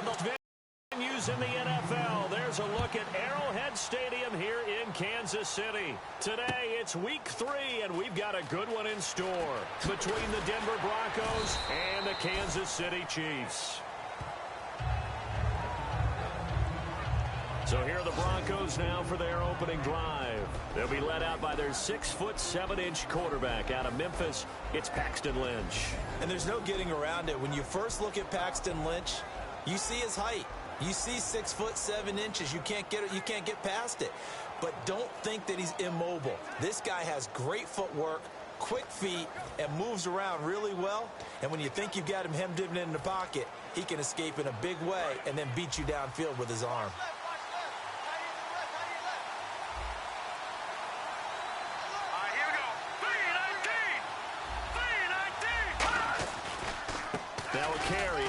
of the venues in the NFL. There's a look at Arrowhead Stadium here in Kansas City. Today, it's week 3, and we've got a good one in store between the Denver Broncos and the Kansas City Chiefs. So here are the Broncos now for their opening drive. They'll be led out by their 6'7" quarterback out of Memphis. It's Paxton Lynch. And there's no getting around it. When you first look at Paxton Lynch, you see his height. You see 6'7". You can't get past it. But don't think that he's immobile. This guy has great footwork, quick feet, and moves around really well. And when you think you've got him hemmed in the pocket, he can escape in a big way and then beat you downfield with his arm.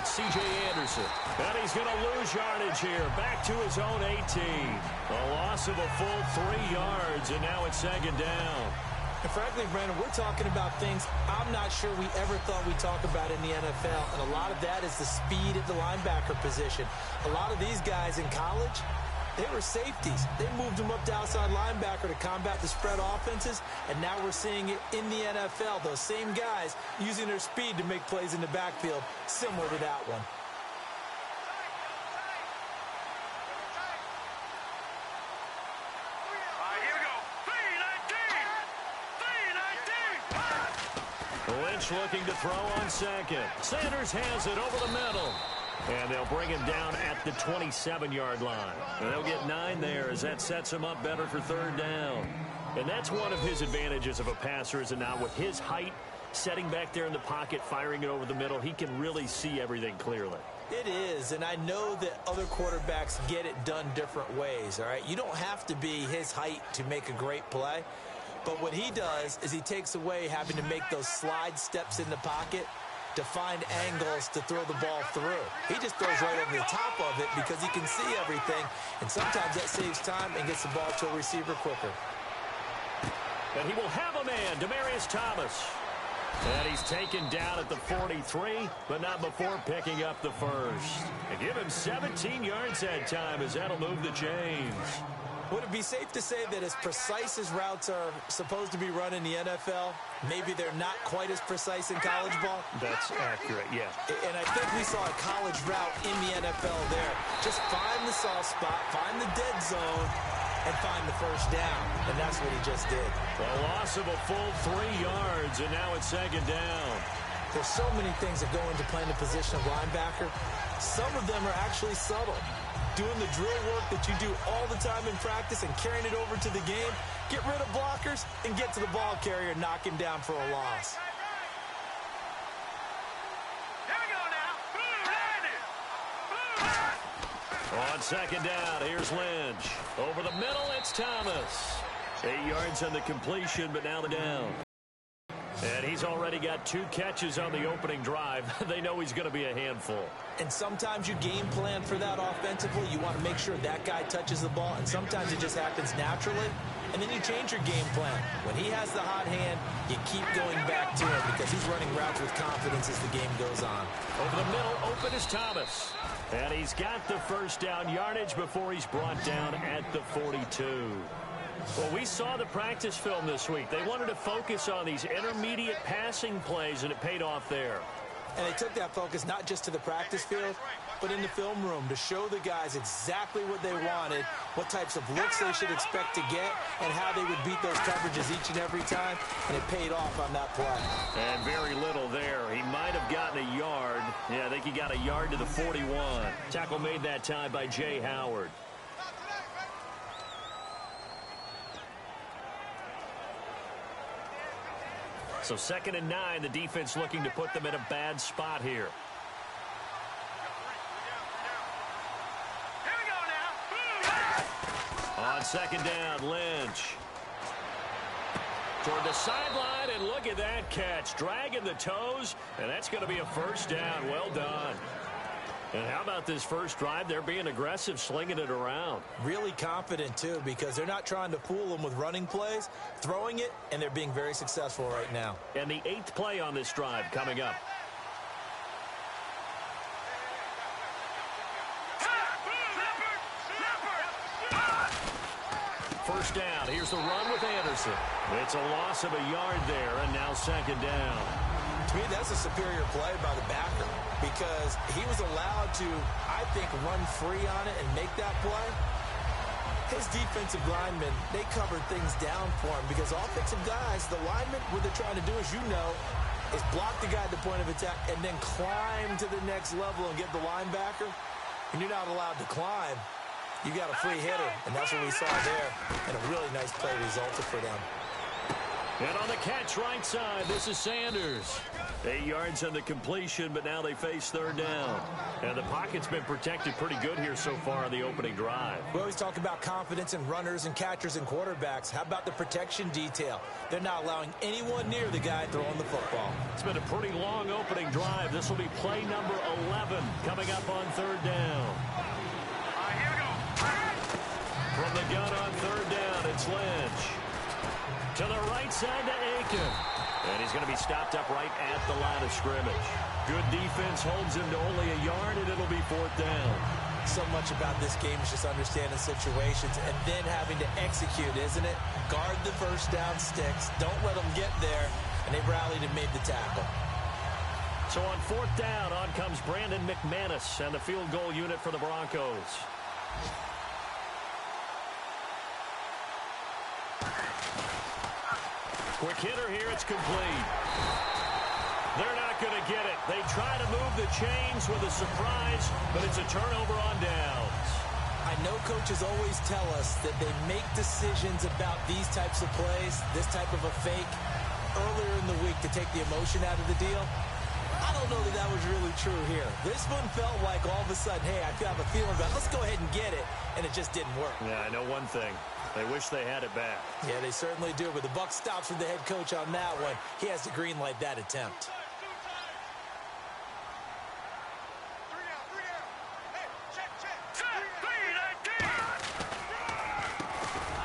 C.J. Anderson. And he's going to lose yardage here. Back to his own 18. A loss of a full 3 yards, and now it's second down. And frankly, Brandon, we're talking about things I'm not sure we ever thought we'd talk about in the NFL. And a lot of that is the speed at the linebacker position. A lot of these guys in college, they were safeties. They moved them up to outside linebacker to combat the spread offenses, and now we're seeing it in the NFL. Those same guys using their speed to make plays in the backfield, similar to that one. Lynch looking to throw on second. Sanders has it over the middle. And they'll bring him down at the 27-yard line. And they'll get 9 there as that sets him up better for third down. And that's one of his advantages of a passer, is it not? With his height, setting back there in the pocket, firing it over the middle, he can really see everything clearly. It is, and I know that other quarterbacks get it done different ways, all right? You don't have to be his height to make a great play. But what he does is he takes away having to make those slide steps in the pocket to find angles to throw the ball through. He just throws right over the top of it because he can see everything, and sometimes that saves time and gets the ball to a receiver quicker. And he will have a man, Demaryius Thomas. And he's taken down at the 43, but not before picking up the first. And give him 17 yards that time, as that'll move the chains. Would it be safe to say that as precise as routes are supposed to be run in the NFL, maybe they're not quite as precise in college ball? That's accurate, yeah. And I think we saw a college route in the NFL there. Just find the soft spot, find the dead zone, and find the first down. And that's what he just did. A loss of a full 3 yards, and now it's second down. There's so many things that go into playing the position of linebacker. Some of them are actually subtle. Doing the drill work that you do all the time in practice and carrying it over to the game. Get rid of blockers and get to the ball carrier and knock him down for a loss. Here we go now. On second down, here's Lynch. Over the middle, it's Thomas. 8 yards on the completion, but now the down. And he's already got 2 catches on the opening drive. They know he's going to be a handful. And sometimes you game plan for that offensively. You want to make sure that guy touches the ball, and sometimes it just happens naturally. And then you change your game plan. When he has the hot hand, you keep going back to him because he's running routes with confidence as the game goes on. Over the middle, open is Thomas. And he's got the first down yardage before he's brought down at the 42. Well, we saw the practice film this week. They wanted to focus on these intermediate passing plays, and it paid off there. And they took that focus not just to the practice field, but in the film room to show the guys exactly what they wanted, what types of looks they should expect to get, and how they would beat those coverages each and every time, and it paid off on that play. And very little there. He might have gotten a yard. Yeah, I think he got a yard to the 41. Tackle made that time by Jay Howard. So 2nd and 9, the defense looking to put them in a bad spot here. Here we go now. On second down, Lynch. Toward the sideline, and look at that catch. Dragging the toes, and that's going to be a first down. Well done. And how about this first drive? They're being aggressive, slinging it around. Really confident, too, because they're not trying to fool them with running plays, throwing it, and they're being very successful right now. And the 8th play on this drive coming up. first down. Here's the run with Anderson. It's a loss of a yard there, and now second down. To me, that's a superior play by the backer because he was allowed to, I think, run free on it and make that play. His defensive linemen, they covered things down for him because offensive guys, the linemen, what they're trying to do, as you know, is block the guy at the point of attack and then climb to the next level and get the linebacker. And you're not allowed to climb. You got a free hitter, and that's what we saw there. And a really nice play resulted for them. And on the catch right side, this is Sanders. 8 yards on the completion, but now they face third down. And the pocket's been protected pretty good here so far on the opening drive. We always talk about confidence in runners and catchers and quarterbacks. How about the protection detail? They're not allowing anyone near the guy throwing the football. It's been a pretty long opening drive. This will be play number 11 coming up on third down. Here we go. From the gun on third down, it's Lynch. To the right side to Aiken. And he's going to be stopped up right at the line of scrimmage. Good defense holds him to only a yard, and it'll be fourth down. So much about this game is just understanding situations and then having to execute, isn't it? Guard the first down sticks. Don't let them get there. And they rallied and made the tackle. So on fourth down, on comes Brandon McManus and the field goal unit for the Broncos. Quick hitter here, it's complete. They're not going to get it. They try to move the chains with a surprise, but it's a turnover on downs. I know coaches always tell us that they make decisions about these types of plays, this type of a fake, earlier in the week to take the emotion out of the deal. I don't know that that was really true here. This one felt like all of a sudden, hey, I have a feeling about it. Let's go ahead and get it, and it just didn't work. Yeah, I know one thing. They wish they had it back. Yeah, they certainly do, but the buck stops with the head coach on that one. He has to green light that attempt.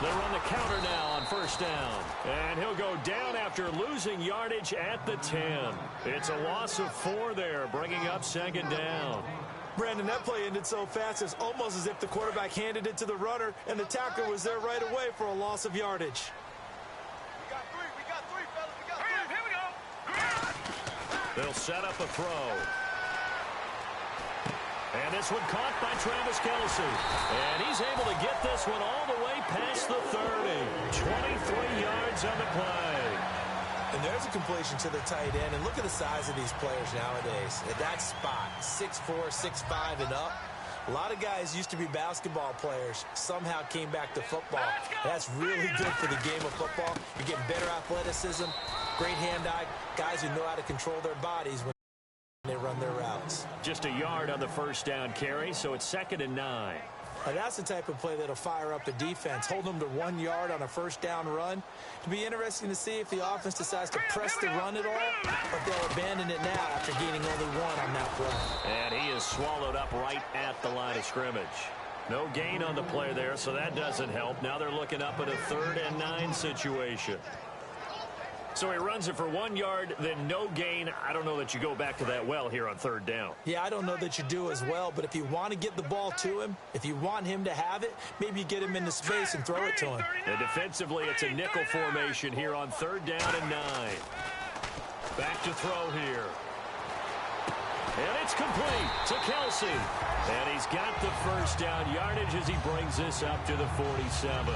They run the counter now on first down. And he'll go down after losing yardage at the 10. It's a loss of 4 there, bringing up second down. Brandon, that play ended so fast, it's almost as if the quarterback handed it to the runner, and the tackler was there right away for a loss of yardage. We got three, fellas. We got three. Here we go. They'll set up a throw. And this one caught by Travis Kelce. And he's able to get this one all the way past the 30. 23 yards on the play. And there's a completion to the tight end. And look at the size of these players nowadays. At that spot, 6'4", 6'5", and up. A lot of guys used to be basketball players, somehow came back to football. That's really good for the game of football. You're getting better athleticism, great hand-eye, guys who know how to control their bodies when they run their routes. Just a yard on the first down carry, so it's 2nd and 9. Now that's the type of play that'll fire up the defense. Hold them to 1 yard on a first down run. It'll be interesting to see if the offense decides to press the run at all, or if they'll abandon it now after gaining only 1 on that play. And he is swallowed up right at the line of scrimmage. No gain on the play there, so that doesn't help. Now they're looking up at a 3rd and 9 situation. So he runs it for 1 yard, then no gain. I don't know that you go back to that well here on 3rd down. Yeah, I don't know that you do as well, but if you want to get the ball to him, if you want him to have it, maybe you get him into space and throw it to him. And defensively, it's a nickel formation here on 3rd down and 9. Back to throw here. And it's complete to Kelce. And he's got the first down yardage as he brings this up to the 47.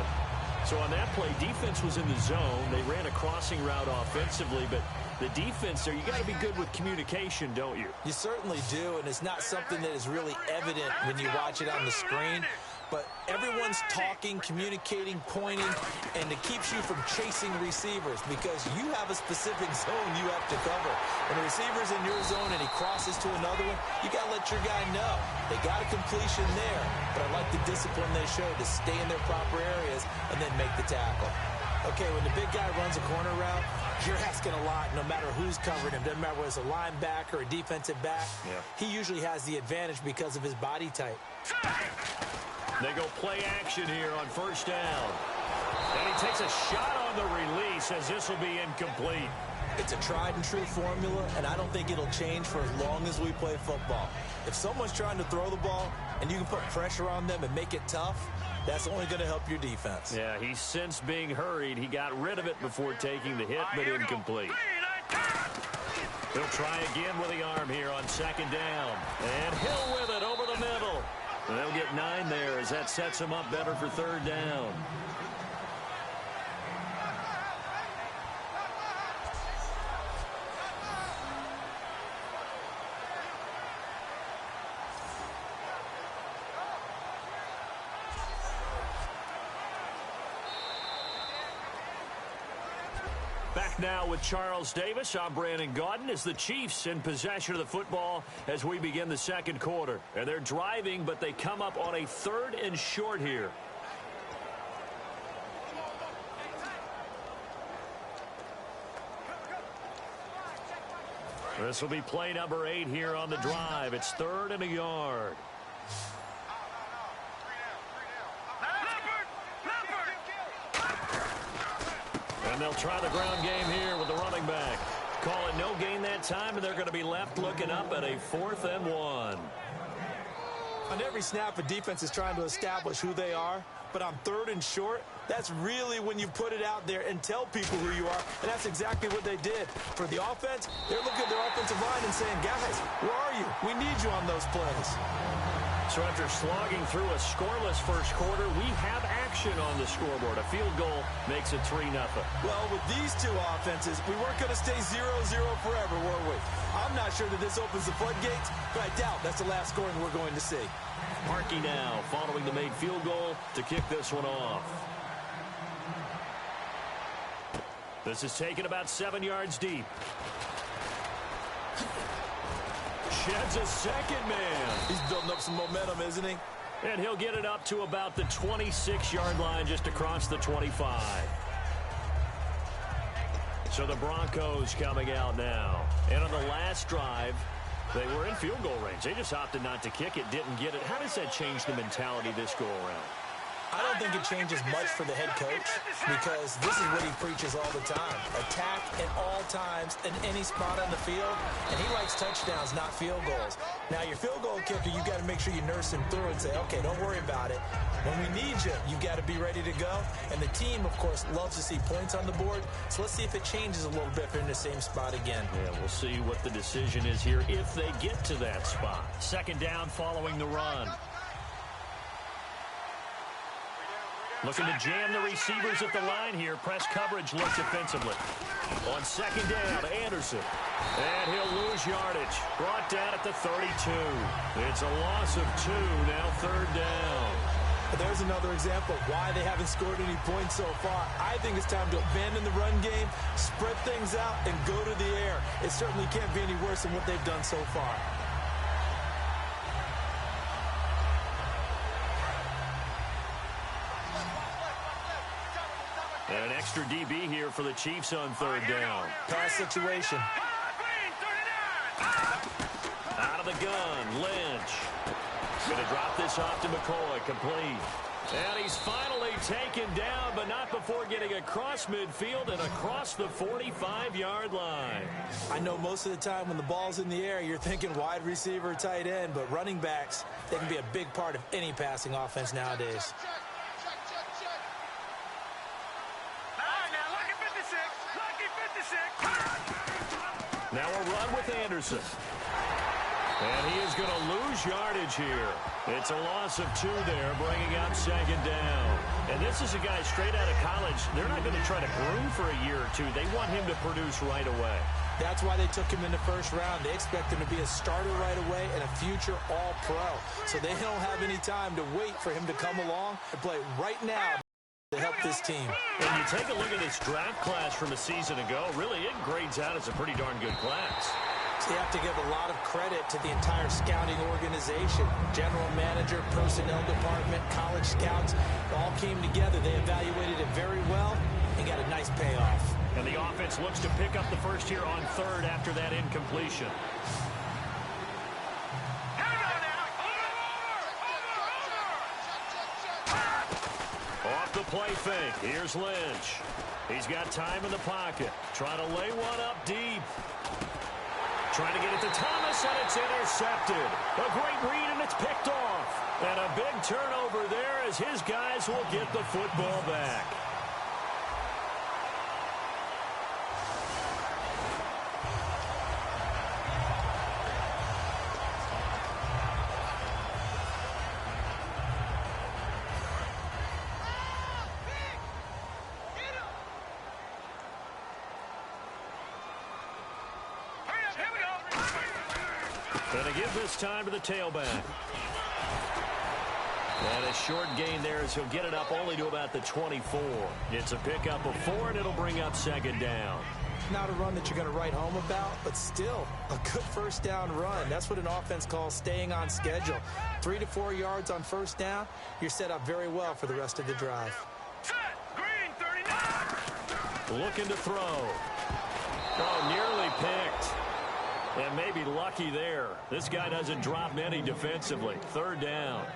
So on that play, defense was in the zone. They ran a crossing route offensively, but the defense there, you got to be good with communication, don't you? You certainly do, and it's not something that is really evident when you watch it on the screen. But everyone's talking, communicating, pointing, and it keeps you from chasing receivers because you have a specific zone you have to cover. When the receiver's in your zone and he crosses to another one, you got to let your guy know. They got a completion there, but I like the discipline they showed to stay in their proper areas and then make the tackle. Okay, when the big guy runs a corner route, you're asking a lot no matter who's covering him. Doesn't matter whether it's a linebacker or a defensive back. Yeah. He usually has the advantage because of his body type. They go play action here on first down. And he takes a shot on the release as this will be incomplete. It's a tried-and-true formula, and I don't think it'll change for as long as we play football. If someone's trying to throw the ball and you can put pressure on them and make it tough, That's only going to help your defense. Yeah, he's since being hurried. He got rid of it before taking the hit, but incomplete. He'll try again with the arm here on second down. And Hill with it over the middle. They'll get 9 there as that sets him up better for third down. Back now with Charles Davis. I'm Brandon Gaudin as the Chiefs in possession of the football as we begin the second quarter. And they're driving, but they come up on a 3rd and short here. This will be play number 8 here on the drive. It's 3rd and a yard. And they'll try the ground game here with the running back. Call it no gain that time, and they're going to be left looking up at a 4th and 1. On every snap, a defense is trying to establish who they are, but on 3rd and short, that's really when you put it out there and tell people who you are, and that's exactly what they did. For the offense, they're looking at their offensive line and saying, guys, where are you? We need you on those plays. So after slogging through a scoreless first quarter, we have action on the scoreboard. A field goal makes it 3-0. Well, with these two offenses, we weren't going to stay 0-0 forever, were we? I'm not sure that this opens the floodgates, but I doubt that's the last scoring we're going to see. Markey now following the made field goal to kick this one off. This is taken about 7 yards deep. Sheds a second man. He's building up some momentum, isn't he? And he'll get it up to about the 26-yard line just across the 25. So the Broncos coming out now. And on the last drive, they were in field goal range. They just opted not to kick it, didn't get it. How does that change the mentality this go around? I don't think it changes much for the head coach because this is what he preaches all the time. Attack at all times in any spot on the field, and he likes touchdowns, not field goals. Now, your field goal kicker, you've got to make sure you nurse him through and say, okay, don't worry about it. When we need you, you've got to be ready to go. And the team, of course, loves to see points on the board. So let's see if it changes a little bit if they're in the same spot again. Yeah, we'll see what the decision is here if they get to that spot. Second down following the run. Looking to jam the receivers at the line here. Press coverage looks defensively. On second down, Anderson. And he'll lose yardage. Brought down at the 32. It's a loss of 2, now 3rd down. There's another example of why they haven't scored any points so far. I think it's time to abandon the run game, spread things out, and go to the air. It certainly can't be any worse than what they've done so far. And an extra DB here for the Chiefs on 3rd down. Pass situation. Out of the gun, Lynch. Going to drop this off to McCoy, complete. And he's finally taken down, but not before getting across midfield and across the 45-yard line. I know most of the time when the ball's in the air, you're thinking wide receiver, tight end, but running backs, they can be a big part of any passing offense nowadays. Now a run with Anderson. And he is going to lose yardage here. It's a loss of 2 there, bringing up second down. And this is a guy straight out of college. They're not going to try to groom for a year or two. They want him to produce right away. That's why they took him in the first round. They expect him to be a starter right away and a future all-pro. So they don't have any time to wait for him to come along and play right now to help this team. And you take a look at this draft class from a season ago, really it grades out as a pretty darn good class. So you have to give a lot of credit to the entire scouting organization. General manager, personnel department, college scouts, all came together. They evaluated it very well and got a nice payoff. And the offense looks to pick up the first here on 3rd after that incompletion. Off the play fake. Here's Lynch. He's got time in the pocket. Trying to lay one up deep. Trying to get it to Thomas, and it's intercepted. A great read, and it's picked off. And a big turnover there as his guys will get the football back. Going to give this time to the tailback. And a short gain there as he'll get it up only to about the 24. It's a pickup of 4, and it'll bring up second down. Not a run that you're going to write home about, but still a good first down run. That's what an offense calls staying on schedule. 3 to 4 yards on first down, you're set up very well for the rest of the drive. Set. Green 39. Looking to throw. Oh, nearly picked. And maybe lucky there. This guy doesn't drop many defensively. Third down.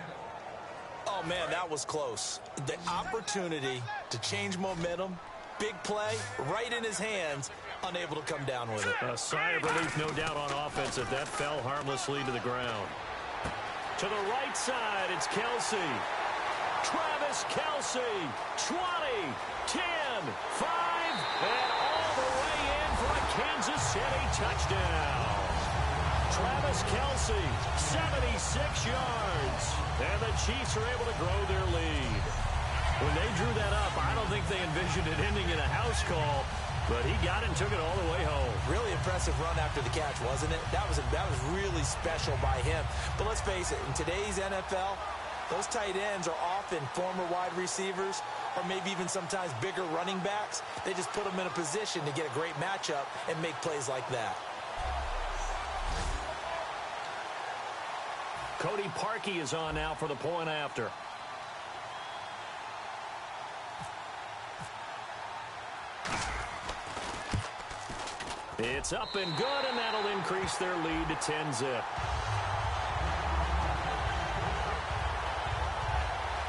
Oh, man, that was close. The opportunity to change momentum, big play, right in his hands, unable to come down with it. A sigh of relief, no doubt, on offense that fell harmlessly to the ground. To the right side, it's Kelsey. Travis Kelsey, 20, 10, 5, and all the way in for a Kansas City touchdown. Travis Kelsey, 76 yards. And the Chiefs are able to grow their lead. When they drew that up, I don't think they envisioned it ending in a house call, but he got it and took it all the way home. Really impressive run after the catch, wasn't it? That was really special by him. But let's face it, in today's NFL, those tight ends are often former wide receivers or maybe even sometimes bigger running backs. They just put them in a position to get a great matchup and make plays like that. Cody Parkey is on now for the point after. It's up and good, and that'll increase their lead to 10-zip.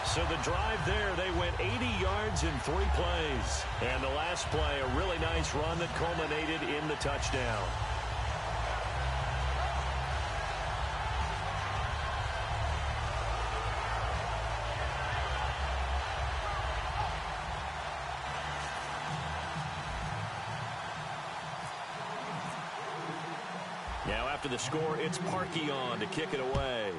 So the drive there, they went 80 yards in 3 plays. And the last play, a really nice run that culminated in the touchdown. Now after the score, it's Parkey on to kick it away.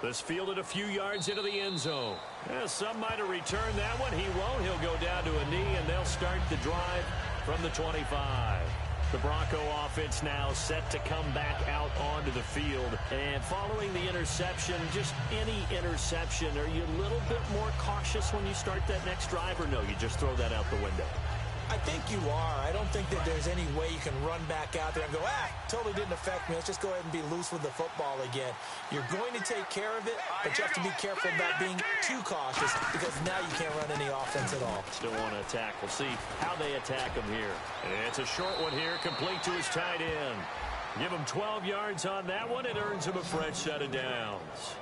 This fielded a few yards into the end zone. Some might have returned that one. He won't. He'll go down to a knee, and they'll start the drive from the 25. The Bronco offense now set to come back out onto the field. And following the interception, just any interception, are you a little bit more cautious when you start that next drive, or no, you just throw that out the window? I think you are. I don't think that there's any way you can run back out there and go, totally didn't affect me. Let's just go ahead and be loose with the football again. You're going to take care of it, but you have to be careful about being too cautious because now you can't run any offense at all. Still want to attack. We'll see how they attack him here. And it's a short one here, complete to his tight end. Give him 12 yards on that one. It earns him a fresh set of downs.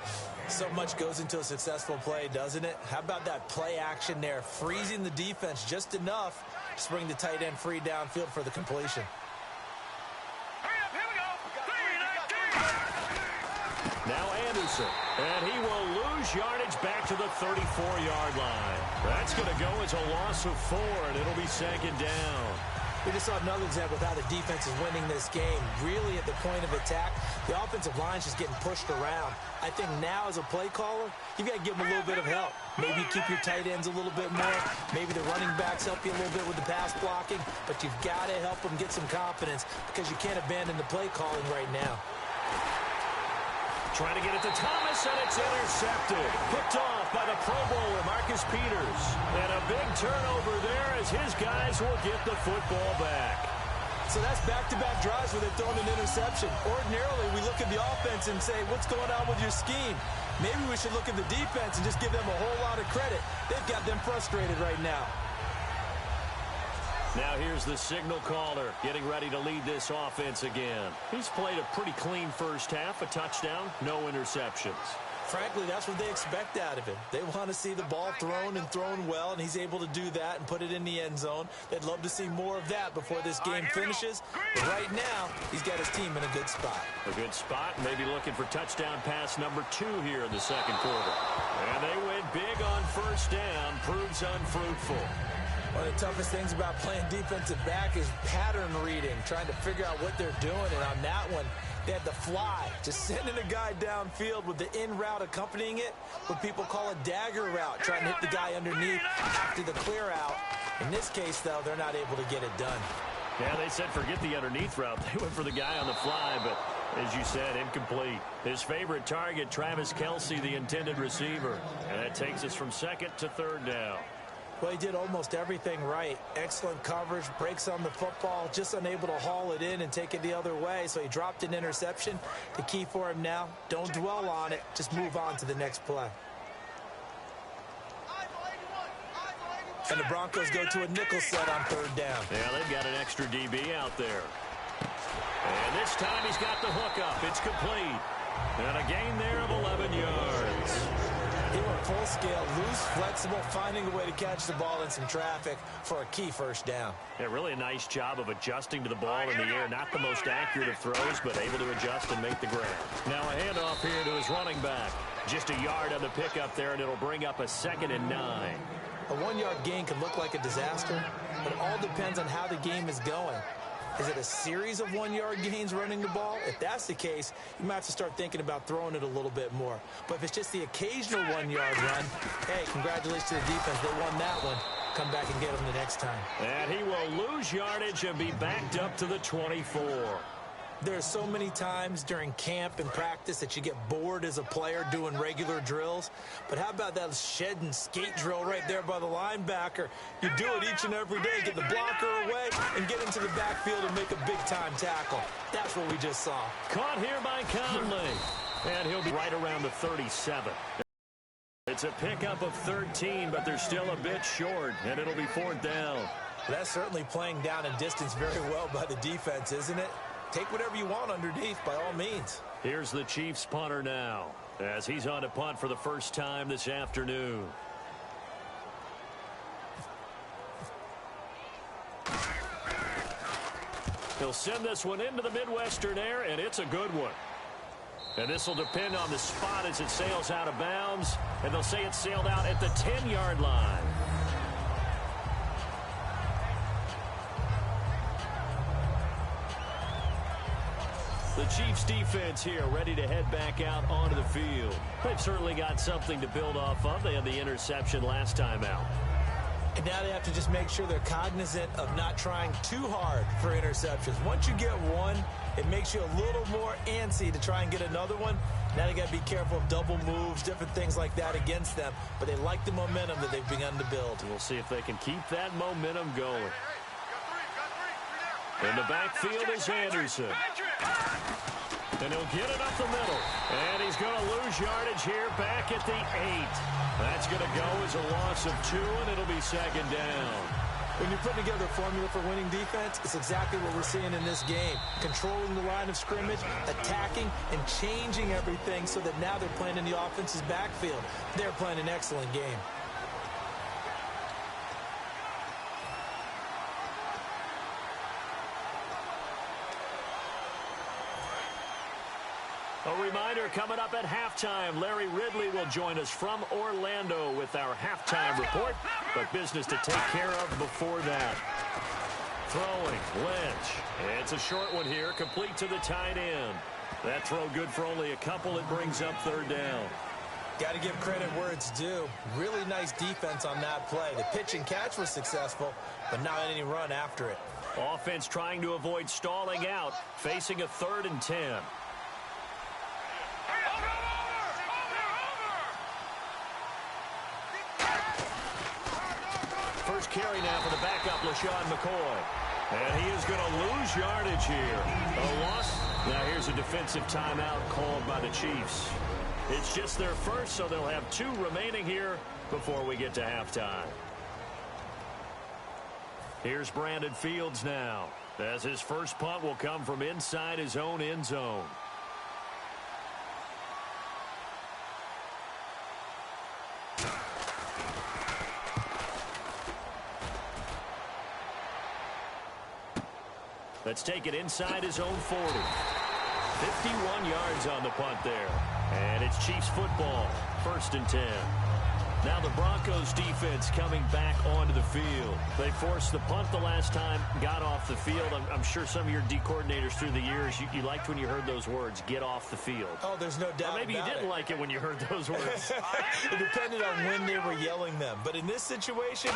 So much goes into a successful play, doesn't it? How about that play action there, freezing the defense just enough to bring the tight end free downfield for the completion. Hurry up, here we go. 3-19. Now Anderson, and he will lose yardage back to the 34-yard line. That's going to go as a loss of 4, and it'll be second down. We just saw another example of how the defense is winning this game. Really at the point of attack, the offensive line's just getting pushed around. I think now as a play caller, you've got to give them a little bit of help. Maybe keep your tight ends a little bit more. Maybe the running backs help you a little bit with the pass blocking. But you've got to help them get some confidence because you can't abandon the play calling right now. Trying to get it to Thomas, and it's intercepted. Picked off by the Pro Bowler, Marcus Peters. And a big turnover there as his guys will get the football back. So that's back-to-back drives where they're throwing an interception. Ordinarily, we look at the offense and say, what's going on with your scheme? Maybe we should look at the defense and just give them a whole lot of credit. They've got them frustrated right now. Now here's the signal caller getting ready to lead this offense again. He's played a pretty clean first half, a touchdown, no interceptions. Frankly, that's what they expect out of him. They want to see the ball thrown and thrown well, and he's able to do that and put it in the end zone. They'd love to see more of that before this game finishes. But right now, he's got his team in a good spot. A good spot, maybe looking for touchdown pass number 2 here in the second quarter. And they went big on first down, proves unfruitful. One of the toughest things about playing defensive back is pattern reading, trying to figure out what they're doing. And on that one, they had the fly, just sending a guy downfield with the in route accompanying it, what people call a dagger route, trying to hit the guy underneath after the clear out. In this case, though, they're not able to get it done. Yeah, they said forget the underneath route. They went for the guy on the fly, but as you said, incomplete. His favorite target, Travis Kelce, the intended receiver. And that takes us from second to third down. Well, he did almost everything right. Excellent coverage, breaks on the football, just unable to haul it in and take it the other way, so he dropped an interception. The key for him now, don't dwell on it, just move on to the next play. And the Broncos go to a nickel set on third down. Yeah, they've got an extra DB out there. And this time he's got the hook up. It's complete. And a gain there of 11 yards. He went full scale, loose, flexible, finding a way to catch the ball in some traffic for a key first down. Yeah, really a nice job of adjusting to the ball in the air. Not the most accurate of throws, but able to adjust and make the grab. Now a handoff here to his running back. Just a yard on the pickup there, and it'll bring up a 2nd and 9. A 1-yard gain can look like a disaster, but it all depends on how the game is going. Is it a series of 1-yard gains running the ball? If that's the case, you might have to start thinking about throwing it a little bit more. But if it's just the occasional 1-yard run, hey, congratulations to the defense. They won that one. Come back and get them the next time. And he will lose yardage and be backed up to the 24. There's so many times during camp and practice that you get bored as a player doing regular drills. But how about that shed and skate drill right there by the linebacker? You do it each and every day. Get the blocker away and get into the backfield and make a big-time tackle. That's what we just saw. Caught here by Conley. And he'll be right around the 37. It's a pickup of 13, but they're still a bit short, and it'll be 4th down. That's certainly playing down in distance very well by the defense, isn't it? Take whatever you want underneath, by all means. Here's the Chiefs punter now, as he's on to punt for the first time this afternoon. He'll send this one into the Midwestern air, and it's a good one. And this will depend on the spot as it sails out of bounds, and they'll say it sailed out at the 10-yard line. The Chiefs defense here ready to head back out onto the field. They've certainly got something to build off of. They had the interception last time out. And now they have to just make sure they're cognizant of not trying too hard for interceptions. Once you get one, it makes you a little more antsy to try and get another one. Now they got to be careful of double moves, different things like that against them. But they like the momentum that they've begun to build. We'll see if they can keep that momentum going. In the backfield is Anderson. And he'll get it up the middle. And he's going to lose yardage here back at the 8. That's going to go as a loss of 2, and it'll be 2nd down. When you're putting together a formula for winning defense, it's exactly what we're seeing in this game. Controlling the line of scrimmage, attacking, and changing everything so that now they're playing in the offense's backfield. They're playing an excellent game. A reminder coming up at halftime. Larry Ridley will join us from Orlando with our halftime report. But business to take care of before that. Throwing, Lynch. It's a short one here, complete to the tight end. That throw good for only a couple. It brings up 3rd down. Got to give credit where it's due. Really nice defense on that play. The pitch and catch was successful, but not any run after it. Offense trying to avoid stalling out, facing a 3rd and 10. First carry now for the backup, LaShawn McCoy. And he is going to lose yardage here. A loss. Now here's a defensive timeout called by the Chiefs. It's just their first, so they'll have 2 remaining here before we get to halftime. Here's Brandon Fields now, as his first punt will come from inside his own end zone. Let's take it inside his own 40. 51 yards on the punt there. And it's Chiefs football, 1st and 10. Now the Broncos defense coming back onto the field. They forced the punt the last time, got off the field. I'm sure some of your D coordinators through the years, you liked when you heard those words, get off the field. Oh, there's no doubt. Or maybe you didn't like it when you heard those words. It depended on when they were yelling them. But in this situation,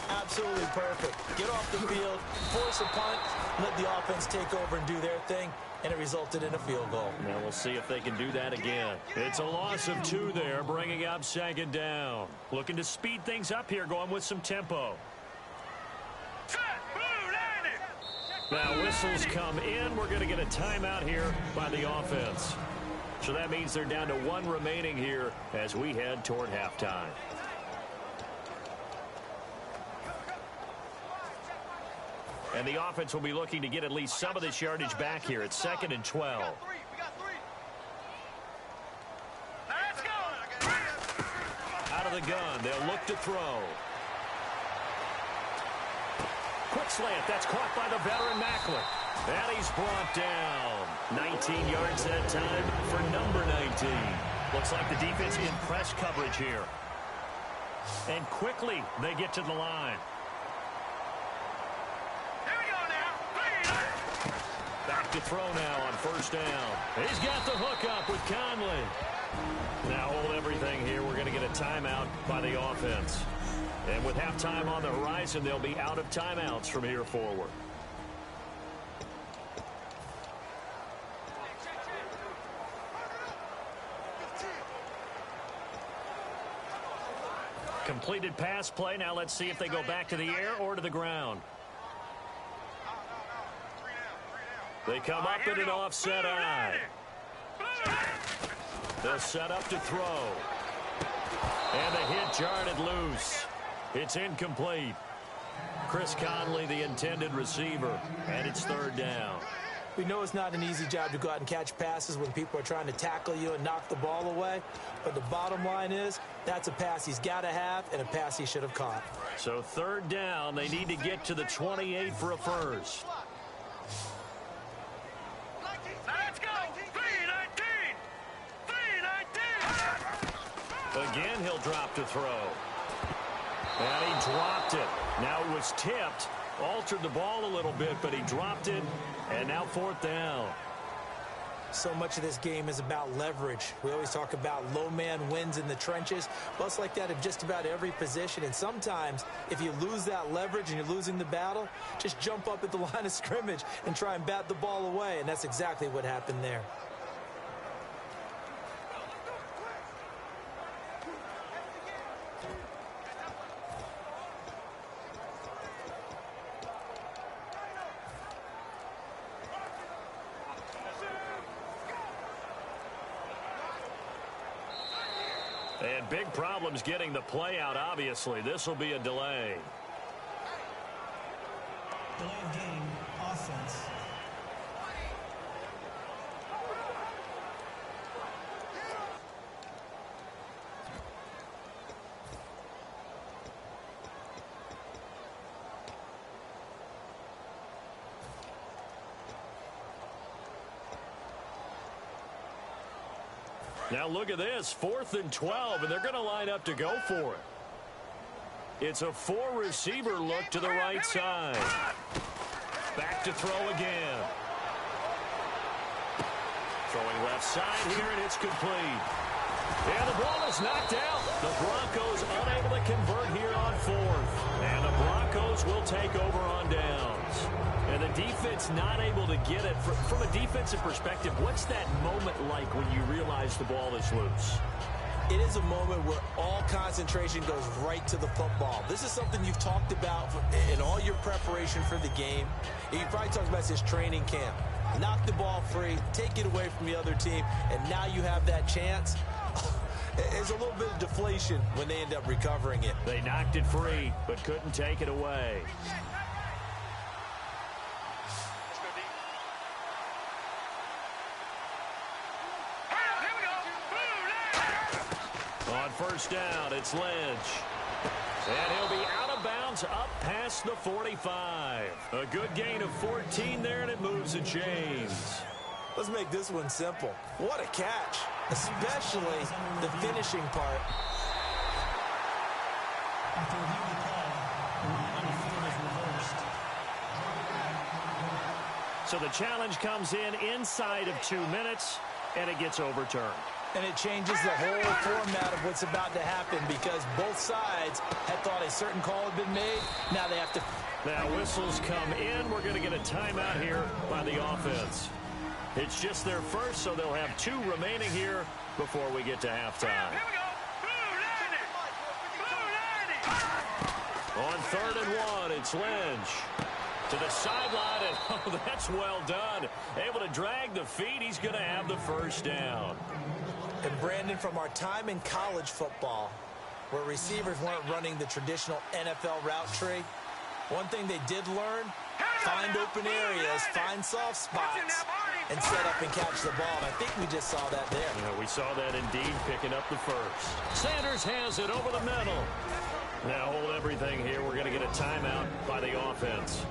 absolutely perfect. Get off the field, force a punt, let the offense take over and do their thing. And it resulted in a field goal. Now we'll see if they can do that again. It's a loss of 2 there, bringing up 2nd down. Looking to speed things up here, going with some tempo. Now whistles come in. We're going to get a timeout here by the offense. So that means they're down to 1 remaining here as we head toward halftime. And the offense will be looking to get at least some of this yardage back here. It's 2nd and 12. Out of the gun, they'll look to throw. Quick slant, that's caught by the veteran Macklin. And he's brought down. 19 yards that time for number 19. Looks like the defense in press coverage here. And quickly they get to the line. Back to throw now on 1st down. He's got the hook up with Conley. Now hold everything here. We're going to get a timeout by the offense. And with halftime on the horizon, they'll be out of timeouts from here forward. Completed pass play. Now let's see if they go back to the air or to the ground. They come up in an offset eye. They'll set up to throw. And the hit jarred it loose. It's incomplete. Chris Conley, the intended receiver, and it's 3rd down. We know it's not an easy job to go out and catch passes when people are trying to tackle you and knock the ball away. But the bottom line is that's a pass he's got to have and a pass he should have caught. So 3rd down, they need to get to the 28 for a first. Again, he'll drop to throw. And he dropped it. Now it was tipped, altered the ball a little bit, but he dropped it, and now 4th down. So much of this game is about leverage. We always talk about low man wins in the trenches. Well, it's like that in just about every position. And sometimes, if you lose that leverage and you're losing the battle, just jump up at the line of scrimmage and try and bat the ball away. And that's exactly what happened there. And big problems getting the play out, obviously. This will be a delay. Delay of game, offense. Now look at this, 4th and 12, and they're going to line up to go for it. It's a 4-receiver look to the right side. Back to throw again. Throwing left side here, and it's complete. And the ball is knocked out. The Broncos unable to convert here on 4th. And the Broncos will take over on downs. And the defense not able to get it. From a defensive perspective, what's that moment like when you realize the ball is loose? It is a moment where all concentration goes right to the football. This is something you've talked about in all your preparation for the game. You probably talked about this training camp. Knock the ball free, take it away from the other team, and now you have that chance. There's a little bit of deflation when they end up recovering it. They knocked it free, but couldn't take it away. On first down, it's Lynch. And he'll be out of bounds up past the 45. A good gain of 14 there, and it moves the chains. Let's make this one simple. What a catch, especially the finishing part. After reviewing the call, the rule on the field is reversed. So the challenge comes in inside of 2 minutes, and it gets overturned. And it changes the whole format of what's about to happen because both sides had thought a certain call had been made. Now they have to. Now whistles come in. We're going to get a timeout here by the offense. It's just their first, so they'll have 2 remaining here before we get to halftime. Here we go. On 3rd and 1, it's Lynch. To the sideline, and oh, that's well done. Able to drag the feet. He's going to have the first down. And Brandon, from our time in college football, where receivers weren't running the traditional NFL route tree, one thing they did learn, find open areas, find soft spots, and set up and catch the ball. And I think we just saw that there. Yeah, we saw that indeed, picking up the first. Sanders has it over the middle. Now hold everything here. We're going to get a timeout by the offense.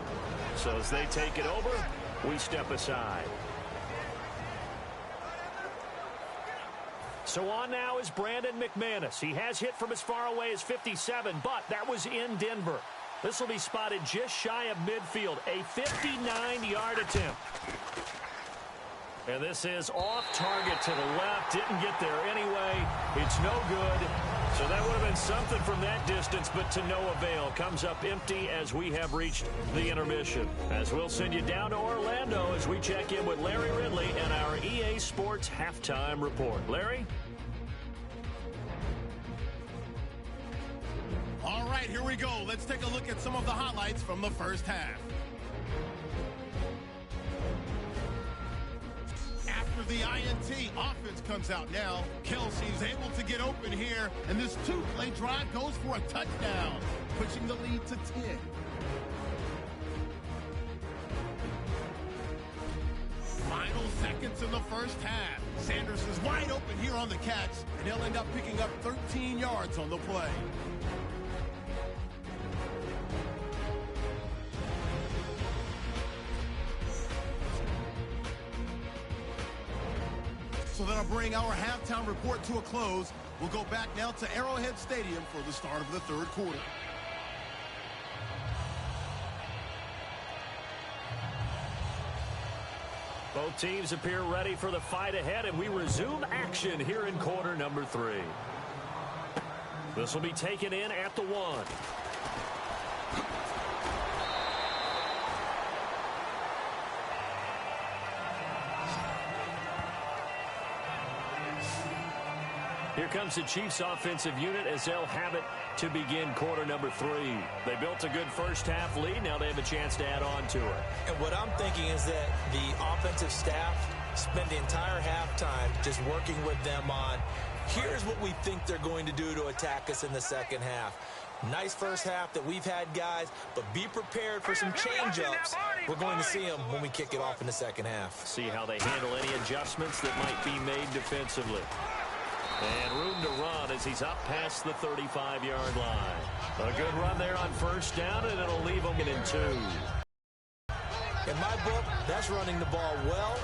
So as they take it over, we step aside. So on now is Brandon McManus. He has hit from as far away as 57, but that was in Denver. This will be spotted just shy of midfield, a 59-yard attempt. And this is off target to the left. Didn't get there anyway. It's no good. So that would have been something from that distance, but to no avail. Comes up empty as we have reached the intermission. As we'll send you down to Orlando as we check in with Larry Ridley and our EA Sports Halftime Report. Larry? All right, here we go. Let's take a look at some of the highlights from the first half. After the INT, offense comes out now. Kelsey's able to get open here, and this 2-play drive goes for a touchdown, pushing the lead to 10. Final seconds in the first half. Sanders is wide open here on the catch, and he'll end up picking up 13 yards on the play. So that'll bring our halftime report to a close. We'll go back now to Arrowhead Stadium for the start of the third quarter. Both teams appear ready for the fight ahead, and we resume action here in quarter number 3. This will be taken in at the 1. Here comes the Chiefs offensive unit as they'll have it to begin quarter number 3. They built a good first half lead. Now they have a chance to add on to it. And what I'm thinking is that the offensive staff spent the entire halftime just working with them on, here's what we think they're going to do to attack us in the second half. Nice first half that we've had, guys, but be prepared for some change-ups. We're going to see them when we kick it off in the second half. See how they handle any adjustments that might be made defensively. And room to run as he's up past the 35-yard line. A good run there on first down, and it'll leave him in 2. In my book, that's running the ball well,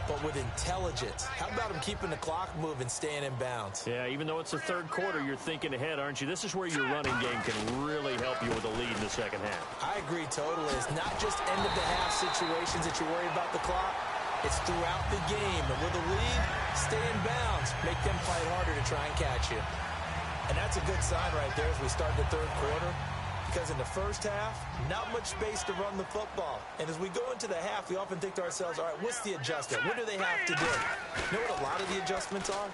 but with intelligence. How about him keeping the clock moving, staying in bounds? Yeah, even though it's the third quarter, you're thinking ahead, aren't you? This is where your running game can really help you with a lead in the second half. I agree totally. It's not just end-of-the-half situations that you worry about the clock. It's throughout the game. And with a lead, stay in bounds. Make them fight harder to try and catch you. And that's a good sign right there as we start the third quarter. Because in the first half, not much space to run the football. And as we go into the half, we often think to ourselves, all right, what's the adjustment? What do they have to do? You know what a lot of the adjustments are?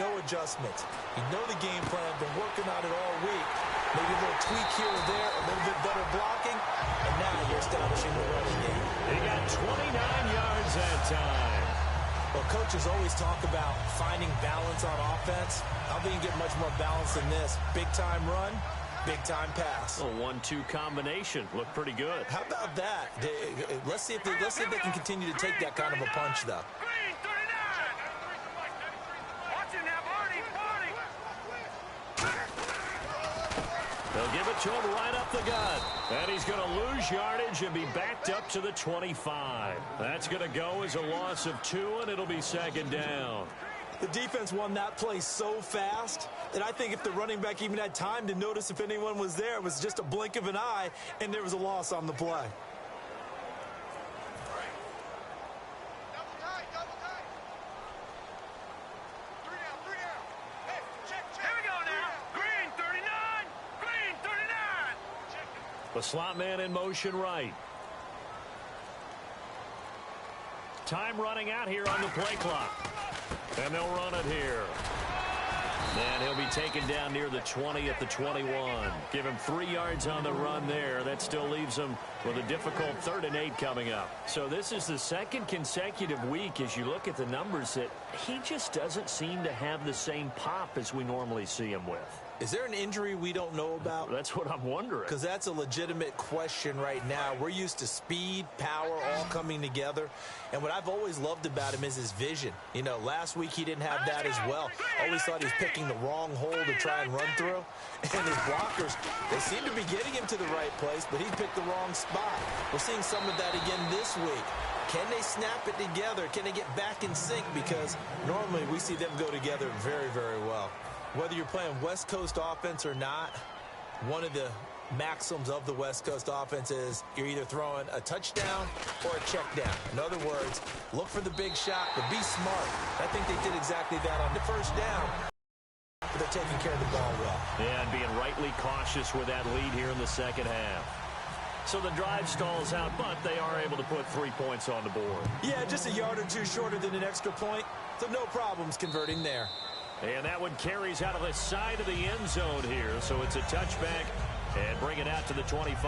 No adjustments. You know the game plan, been working on it all week. Maybe a little tweak here or there, a little bit better blocking, and now you're establishing the running game. He got 29 yards that time. Well, coaches always talk about finding balance on offense. I don't think you get much more balance than this. Big-time run, big-time pass. A 1-2 combination. Looked pretty good. How about that? Let's see if they can continue to take that kind of a punch, though. Green, 39. Watch it now, Barney. They'll give it to him right up the gut. And he's going to lose yardage and be backed up to the 25. That's going to go as a loss of 2, and it'll be second down. The defense won that play so fast that I think if the running back even had time to notice if anyone was there, it was just a blink of an eye, and there was a loss on the play. Double tight, double tight. 3 down, 3 down. Hey, check. Here we go now. Green 39. Green 39. Check it. The slot man in motion right. Time running out here on the play clock. And they'll run it here. And he'll be taken down near the 20 at the 21. Give him 3 yards on the run there. That still leaves him with a difficult 3rd and 8 coming up. So this is the second consecutive week as you look at the numbers that he just doesn't seem to have the same pop as we normally see him with. Is there an injury we don't know about? That's what I'm wondering. Because that's a legitimate question right now. We're used to speed, power, all coming together. And what I've always loved about him is his vision. You know, last week he didn't have that as well. Always thought he was picking the wrong hole to try and run through. And his blockers, they seem to be getting him to the right place, but he picked the wrong spot. We're seeing some of that again this week. Can they snap it together? Can they get back in sync? Because normally we see them go together very, very well. Whether you're playing West Coast offense or not, one of the maxims of the West Coast offense is you're either throwing a touchdown or a check down. In other words, look for the big shot, but be smart. I think they did exactly that on the first down, but they're taking care of the ball well. Yeah, and being rightly cautious with that lead here in the second half. So the drive stalls out, but they are able to put 3 points on the board. Yeah, just a yard or two shorter than an extra point, so no problems converting there. And that one carries out of the side of the end zone here. So it's a touchback and bring it out to the 25.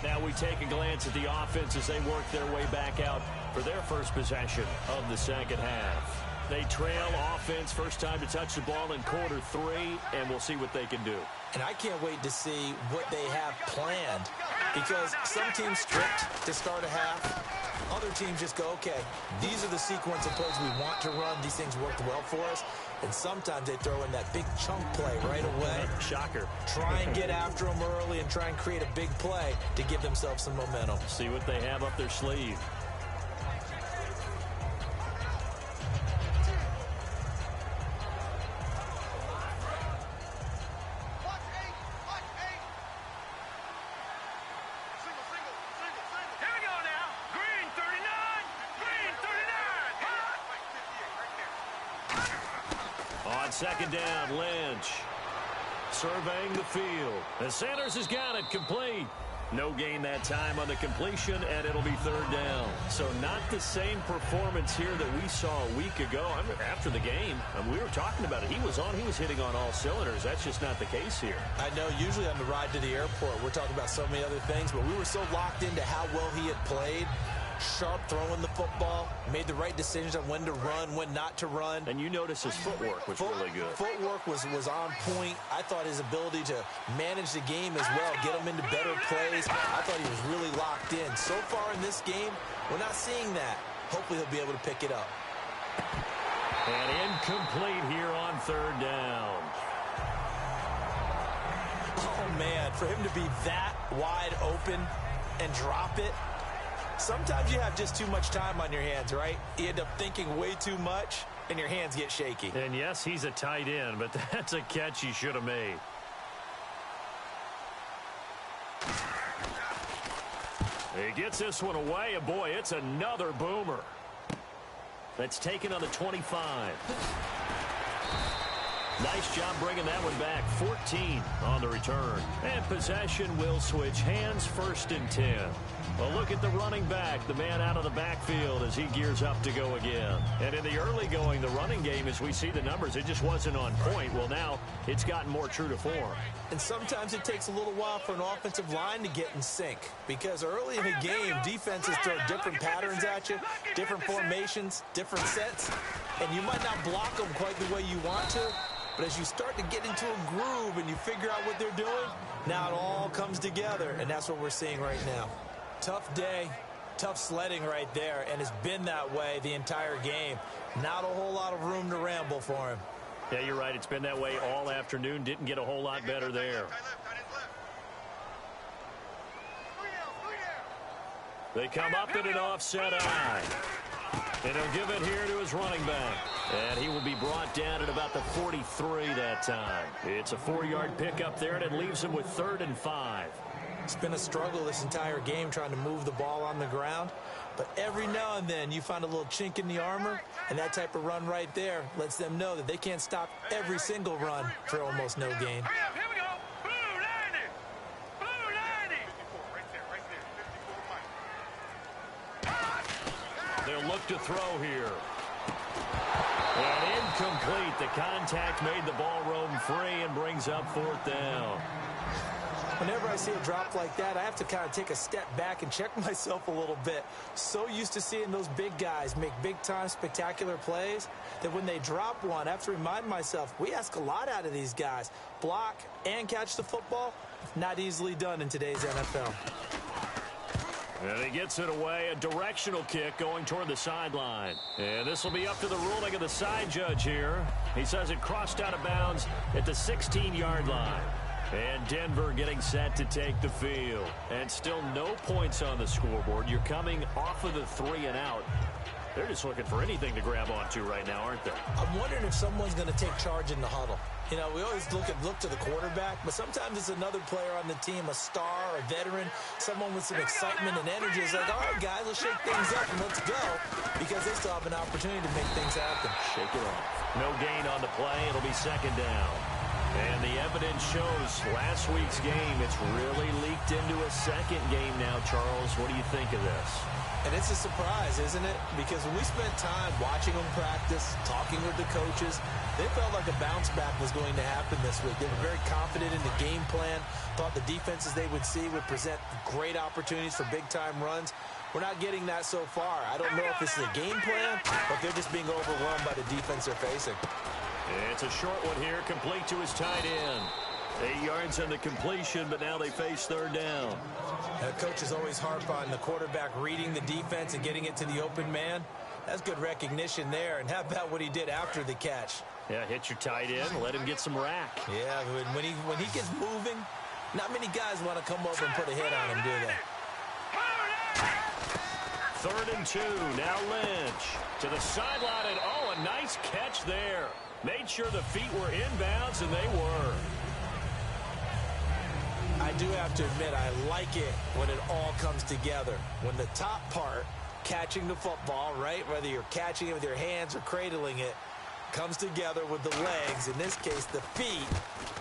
Now we take a glance at the offense as they work their way back out for their first possession of the second half. They trail offense, first time to touch the ball in quarter 3, and we'll see what they can do. And I can't wait to see what they have planned, because some teams script to start a half. Other teams just go, okay, these are the sequence of plays we want to run. These things worked well for us. And sometimes they throw in that big chunk play right away. Shocker. Try and get after them early and try and create a big play to give themselves some momentum. See what they have up their sleeve. Second down, Lynch surveying the field. And Sanders has got it complete. No gain that time on the completion, and it'll be 3rd down. So not the same performance here that we saw a week ago. After the game, we were talking about it. He was hitting on all cylinders. That's just not the case here. I know usually on the ride to the airport, we're talking about so many other things, but we were so locked into how well he had played. Sharp throwing the football, made the right decisions on when to run, when not to run. And you notice his footwork was really good. Footwork was on point. I thought his ability to manage the game as well, get him into better plays. I thought he was really locked in. So far in this game, we're not seeing that. Hopefully he'll be able to pick it up. And incomplete here on 3rd down. Oh, man, for him to be that wide open and drop it. Sometimes you have just too much time on your hands, right? You end up thinking way too much, and your hands get shaky. And yes, he's a tight end, but that's a catch he should have made. He gets this one away, and boy, it's another boomer. That's taken on the 25. Nice job bringing that one back. 14 on the return. And possession will switch hands, 1st and 10. Well, look at the running back, the man out of the backfield as he gears up to go again. And in the early going, the running game, as we see the numbers, it just wasn't on point. Well, now it's gotten more true to form. And sometimes it takes a little while for an offensive line to get in sync, because early in the game, defenses throw different patterns at you, different formations, different sets, and you might not block them quite the way you want to. But as you start to get into a groove and you figure out what they're doing, now it all comes together, and that's what we're seeing right now. Tough day, tough sledding right there, and it's been that way the entire game. Not a whole lot of room to ramble for him. Yeah, you're right. It's been that way all afternoon. Didn't get a whole lot better there. They come up in an offset eye. And he'll give it here to his running back. And he will be brought down at about the 43 that time. It's a 4-yard pickup there, and it leaves him with 3rd and 5. It's been a struggle this entire game trying to move the ball on the ground. But every now and then you find a little chink in the armor, and that type of run right there lets them know that they can't stop every single run for almost no gain. Here we go. Blue 90. Blue 90. They'll look to throw here. And incomplete. The contact made the ball roam free and brings up 4th down. Whenever I see a drop like that, I have to kind of take a step back and check myself a little bit. So used to seeing those big guys make big-time spectacular plays that when they drop one, I have to remind myself, we ask a lot out of these guys. Block and catch the football, not easily done in today's NFL. And he gets it away, a directional kick going toward the sideline. And this will be up to the ruling of the side judge here. He says it crossed out of bounds at the 16-yard line. And Denver getting set to take the field. And still no points on the scoreboard. You're coming off of the 3 and out. They're just looking for anything to grab onto right now, aren't they? I'm wondering if someone's going to take charge in the huddle. You know, we always look to the quarterback, but sometimes it's another player on the team, a star, a veteran, someone with some excitement and energy. It's like, all right, guys, let's shake things up and let's go, because they still have an opportunity to make things happen. Shake it off. No gain on the play. It'll be 2nd down. And the evidence shows last week's game, it's really leaked into a second game now, Charles. What do you think of this? And it's a surprise, isn't it? Because when we spent time watching them practice, talking with the coaches, they felt like a bounce back was going to happen this week. They were very confident in the game plan, thought the defenses they would see would present great opportunities for big-time runs. We're not getting that so far. I don't know if this is a game plan, but they're just being overwhelmed by the defense they're facing. It's a short one here, complete to his tight end. 8 yards on the completion, but now they face 3rd down. Coaches always harp on the quarterback reading the defense and getting it to the open man. That's good recognition there. And how about what he did after the catch? Yeah, hit your tight end, let him get some rack. Yeah, when he gets moving, not many guys want to come over and put a hit on him, do they? 3rd and 2, now Lynch to the sideline, and oh, a nice catch there. Made sure the feet were inbounds, and they were. I do have to admit, I like it when it all comes together. When the top part, catching the football, right, whether you're catching it with your hands or cradling it, comes together with the legs, in this case the feet,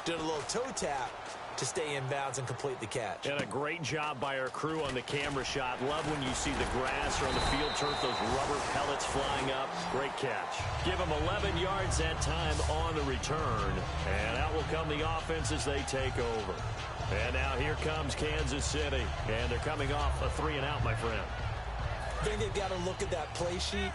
doing a little toe tap to stay in bounds and complete the catch. And a great job by our crew on the camera shot. Love when you see the grass or on the field turf, those rubber pellets flying up. Great catch. Give them 11 yards that time on the return. And out will come the offense as they take over. And now here comes Kansas City. And they're coming off a 3 and out, my friend. I think they've got to look at that play sheet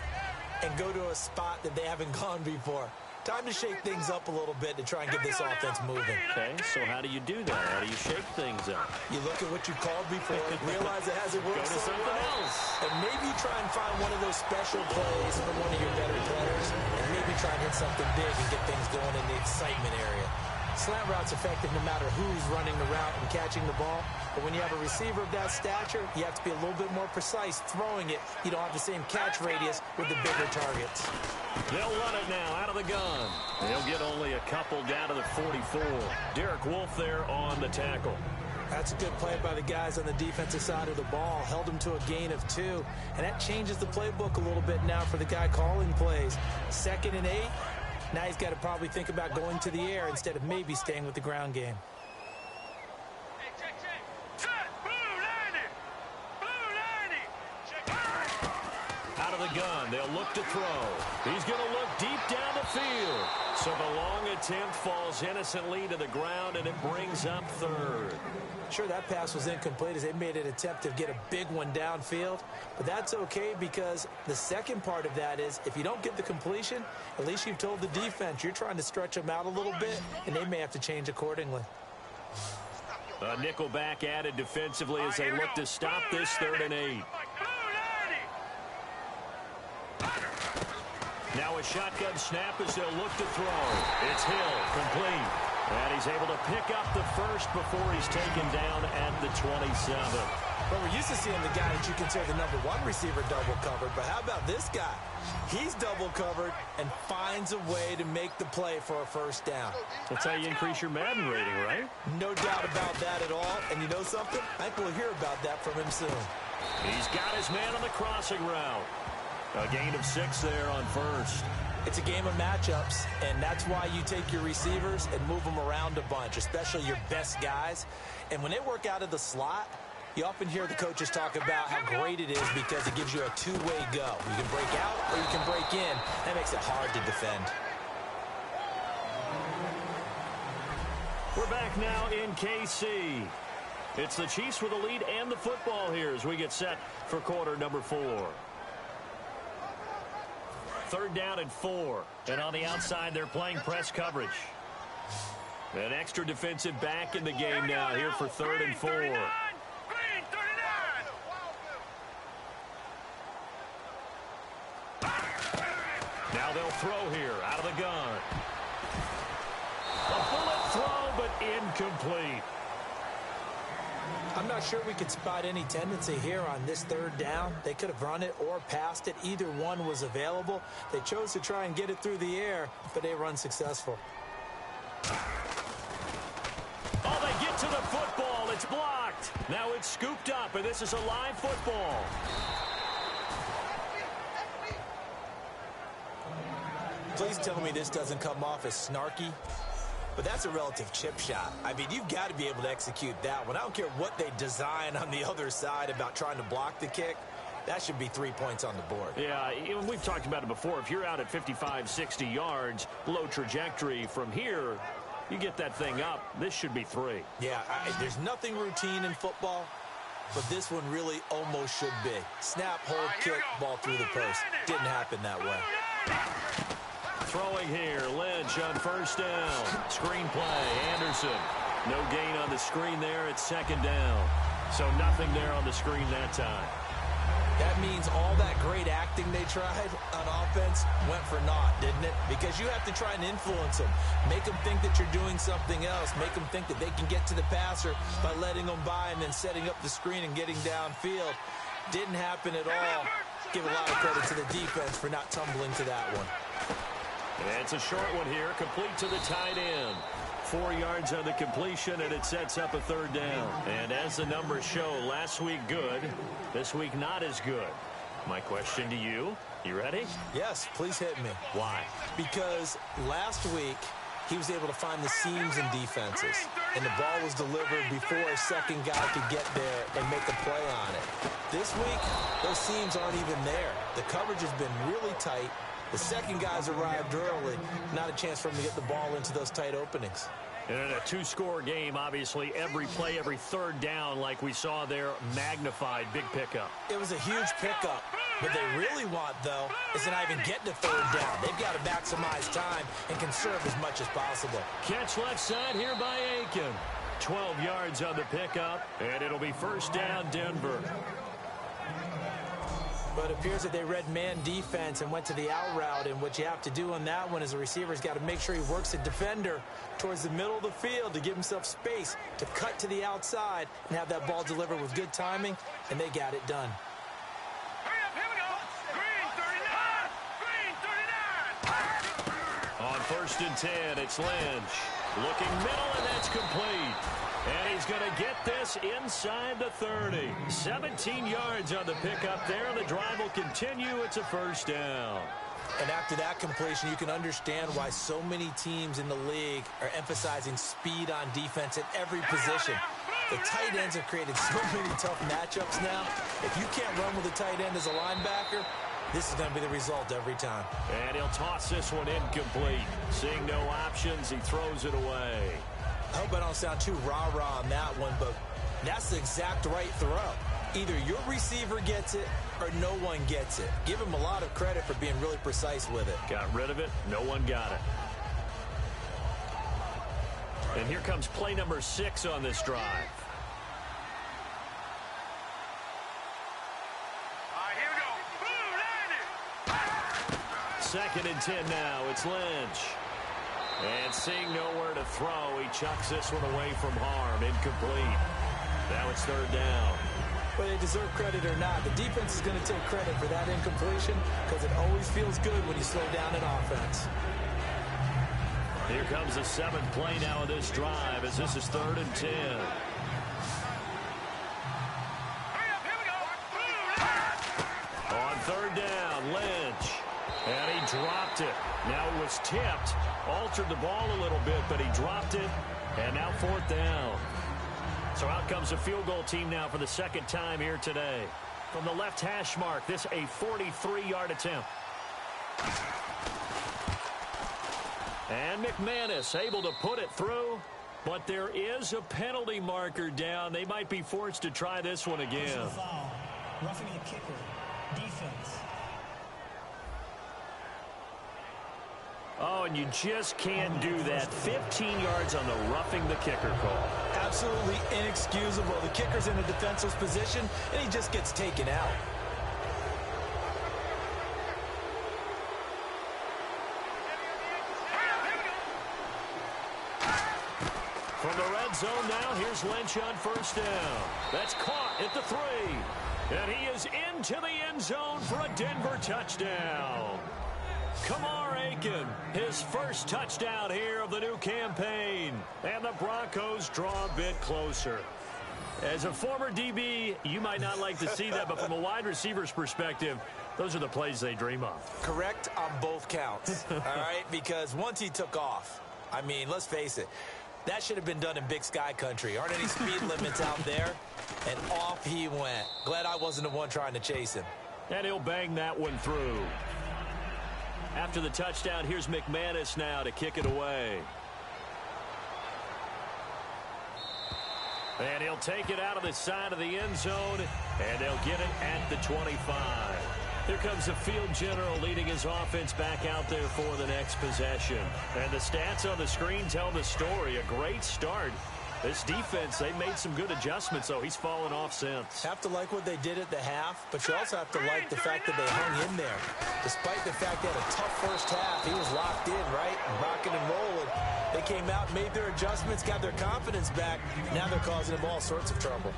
and go to a spot that they haven't gone before. Time to shake things up a little bit to try and get this offense moving. Okay, so how do you do that? How do you shake things up? You look at what you called before, realize it hasn't worked Go to something else. and maybe try and find one of those special plays from one of your better players, and maybe try and hit something big and get things going in the excitement area. Slant route's effective no matter who's running the route and catching the ball. But when you have a receiver of that stature, you have to be a little bit more precise throwing it. You don't have the same catch radius with the bigger targets. They'll run it now out of the gun. They'll get only a couple down to the 44. Derek Wolfe there on the tackle. That's a good play by the guys on the defensive side of the ball. Held him to a gain of 2. And that changes the playbook a little bit now for the guy calling plays. 2nd and 8. Now he's got to probably think about going to the air instead of maybe staying with the ground game. Hey, check. Set. Blue 90. Blue 90. Out of the gun, they'll look to throw. He's going to look deep down the field. So the long attempt falls innocently to the ground, and it brings up 3rd. Sure, that pass was incomplete as they made an attempt to get a big one downfield. But that's okay because the second part of that is if you don't get the completion, at least you've told the defense you're trying to stretch them out a little bit, and they may have to change accordingly. A nickel back added defensively as they look to stop this 3rd and 8. Now a shotgun snap as they'll look to throw. It's Hill, complete. And he's able to pick up the first before he's taken down at the 27. But we're used to seeing the guy that you consider the number one receiver double covered. But how about this guy? He's double covered and finds a way to make the play for a first down. That's how you increase your MaN rating, right? No doubt about that at all. And you know something? I think we'll hear about that from him soon. He's got his man on the crossing route. A gain of 6 there on first. It's a game of matchups, and that's why you take your receivers and move them around a bunch, especially your best guys. And when they work out of the slot, you often hear the coaches talk about how great it is because it gives you a two-way go. You can break out or you can break in. That makes it hard to defend. We're back now in KC. It's the Chiefs with the lead and the football here as we get set for quarter number 4. 3rd down and 4. And on the outside, they're playing press coverage. An extra defensive back in the game now here for 3rd and 4. Now they'll throw here out of the gun. A bullet throw, but incomplete. I'm not sure we could spot any tendency here on this 3rd down. They could have run it or passed it. Either one was available. They chose to try and get it through the air, but they were unsuccessful. Oh, they get to the football. It's blocked. Now it's scooped up, and this is a live football. Please tell me this doesn't come off as snarky. But that's a relative chip shot. I mean, you've got to be able to execute that one. I don't care what they design on the other side about trying to block the kick. That should be 3 points on the board. Yeah, we've talked about it before. If you're out at 55, 60 yards, low trajectory from here, you get that thing up. This should be 3. Yeah, there's nothing routine in football, but this one really almost should be. Snap, hold, kick, ball through the post. Didn't happen that way. Throwing here, Lynch on 1st down. Screen play, Anderson. No gain on the screen there. It's 2nd down. So nothing there on the screen that time. That means all that great acting they tried on offense went for naught, didn't it? Because you have to try and influence them. Make them think that you're doing something else. Make them think that they can get to the passer by letting them by and then setting up the screen and getting downfield. Didn't happen at all. Give a lot of credit to the defense for not tumbling to that one. And it's a short one here, complete to the tight end. 4 yards on the completion, and it sets up a 3rd down. And as the numbers show, last week good, this week not as good. My question to you, you ready? Yes, please hit me. Why? Because last week, he was able to find the seams in defenses, and the ball was delivered before a second guy could get there and make a play on it. This week, those seams aren't even there. The coverage has been really tight. The second guy's arrived early. Not a chance for him to get the ball into those tight openings. And in a 2-score game, obviously, every play, every 3rd down, like we saw there, magnified, big pickup. It was a huge pickup. What they really want, though, is to not even get to 3rd down. They've got to maximize time and conserve as much as possible. Catch left side here by Aiken. 12 yards on the pickup, and it'll be 1st down, Denver. But it appears that they read man defense and went to the out route. And what you have to do on that one is the receiver's got to make sure he works the defender towards the middle of the field to give himself space to cut to the outside and have that ball delivered with good timing, and they got it done. Here we go. Green 39. Green 39. On 1st and 10, it's Lynch. Looking middle, and that's complete. And he's going to get this inside the 30. 17 yards on the pickup there, and the drive will continue. It's a 1st down. And after that completion, you can understand why so many teams in the league are emphasizing speed on defense at every position. The tight ends have created so many tough matchups now. If you can't run with a tight end as a linebacker, this is going to be the result every time. And he'll toss this one incomplete. Seeing no options, he throws it away. I hope I don't sound too rah-rah on that one, but that's the exact right throw. Either your receiver gets it or no one gets it. Give him a lot of credit for being really precise with it. Got rid of it. No one got it. And here comes play number 6 on this drive. Here we go. Blue landed. 2nd and 10 now. It's Lynch. And seeing nowhere to throw, he chucks this one away from harm. Incomplete. Now it's third down. Whether they deserve credit or not, the defense is going to take credit for that incompletion because it always feels good when you slow down an offense. Here comes the seventh play now of this drive as this is 3rd and 10. On 3rd down, Lynch. And he dropped it. Now it was tipped. Altered the ball a little bit, but he dropped it. And now 4th down. So out comes the field goal team now for the second time here today. From the left hash mark, this a 43-yard attempt. And McManus able to put it through, but there is a penalty marker down. They might be forced to try this one again. Foul. Roughing the kicker. Defense. Oh, and you just can't do that. 15 yards on the roughing the kicker call. Absolutely inexcusable. The kicker's in a defensive position, and he just gets taken out. From the red zone now, here's Lynch on 1st down. That's caught at the 3. And he is into the end zone for a Denver touchdown. Kamar Aiken, his first touchdown here of the new campaign. And the Broncos draw a bit closer. As a former DB, you might not like to see that, but from a wide receiver's perspective, those are the plays they dream of. Correct on both counts, all right? Because once he took off, I mean, let's face it, that should have been done in Big Sky country. Aren't any speed limits out there? And off he went. Glad I wasn't the one trying to chase him. And he'll bang that one through. After the touchdown, here's McManus now to kick it away. And he'll take it out of the side of the end zone, and they'll get it at the 25. Here comes the field general leading his offense back out there for the next possession. And the stats on the screen tell the story. A great start. This defense, they made some good adjustments, so he's fallen off since. Have to like what they did at the half, but you also have to like the fact that they hung in there. Despite the fact they had a tough first half, he was locked in, right? Rocking and rolling. They came out, made their adjustments, got their confidence back. Now they're causing him all sorts of trouble.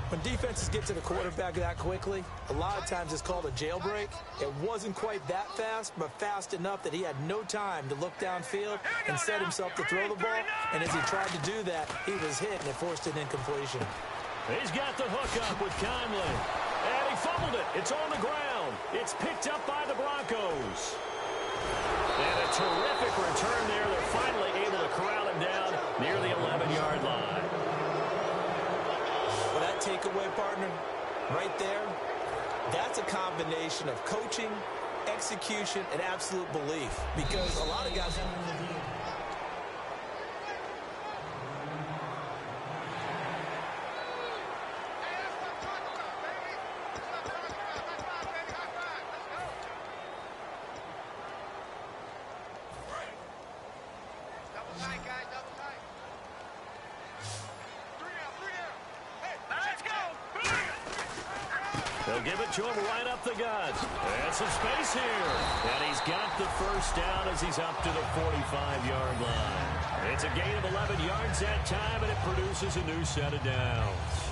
When defenses get to the quarterback that quickly, a lot of times it's called a jailbreak. It wasn't quite that fast, but fast enough that he had no time to look downfield and set himself to throw the ball. And as he tried to do that, he was hit and it forced an incompletion. He's got the hook up with Conley. And he fumbled it. It's on the ground. It's picked up by the Broncos. And a terrific return there. They're finally able to corral him down near the 11-yard line. Well, that takeaway, partner, right there, that's a combination of coaching, execution, and absolute belief. Because a lot of guys... They'll give it to him right up the gut. And some space here. And he's got the first down as he's up to the 45-yard line. It's a gain of 11 yards that time, and it produces a new set of downs.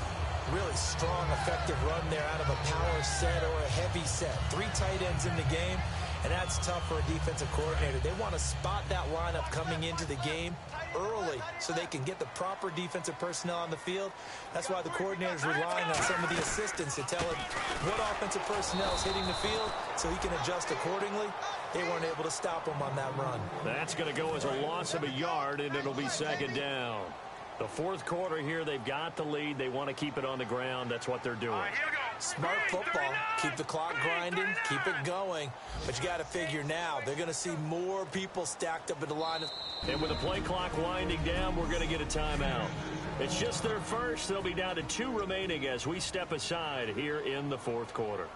Really strong, effective run there out of a power set or a heavy set. 3 tight ends in the game, and that's tough for a defensive coordinator. They want to spot that lineup coming into the game early so they can get the proper defensive personnel on the field. That's why the coordinator is relying on some of the assistants to tell him what offensive personnel is hitting the field so he can adjust accordingly. They weren't able to stop him on that run. That's going to go as a loss of a yard, and it'll be second down. The fourth quarter here, they've got the lead. They want to keep it on the ground. That's what they're doing. Smart football. Keep the clock grinding. Keep it going. But you got to figure now, they're going to see more people stacked up in the line. And with the play clock winding down, we're going to get a timeout. It's just their first. They'll be down to 2 remaining as we step aside here in the fourth quarter.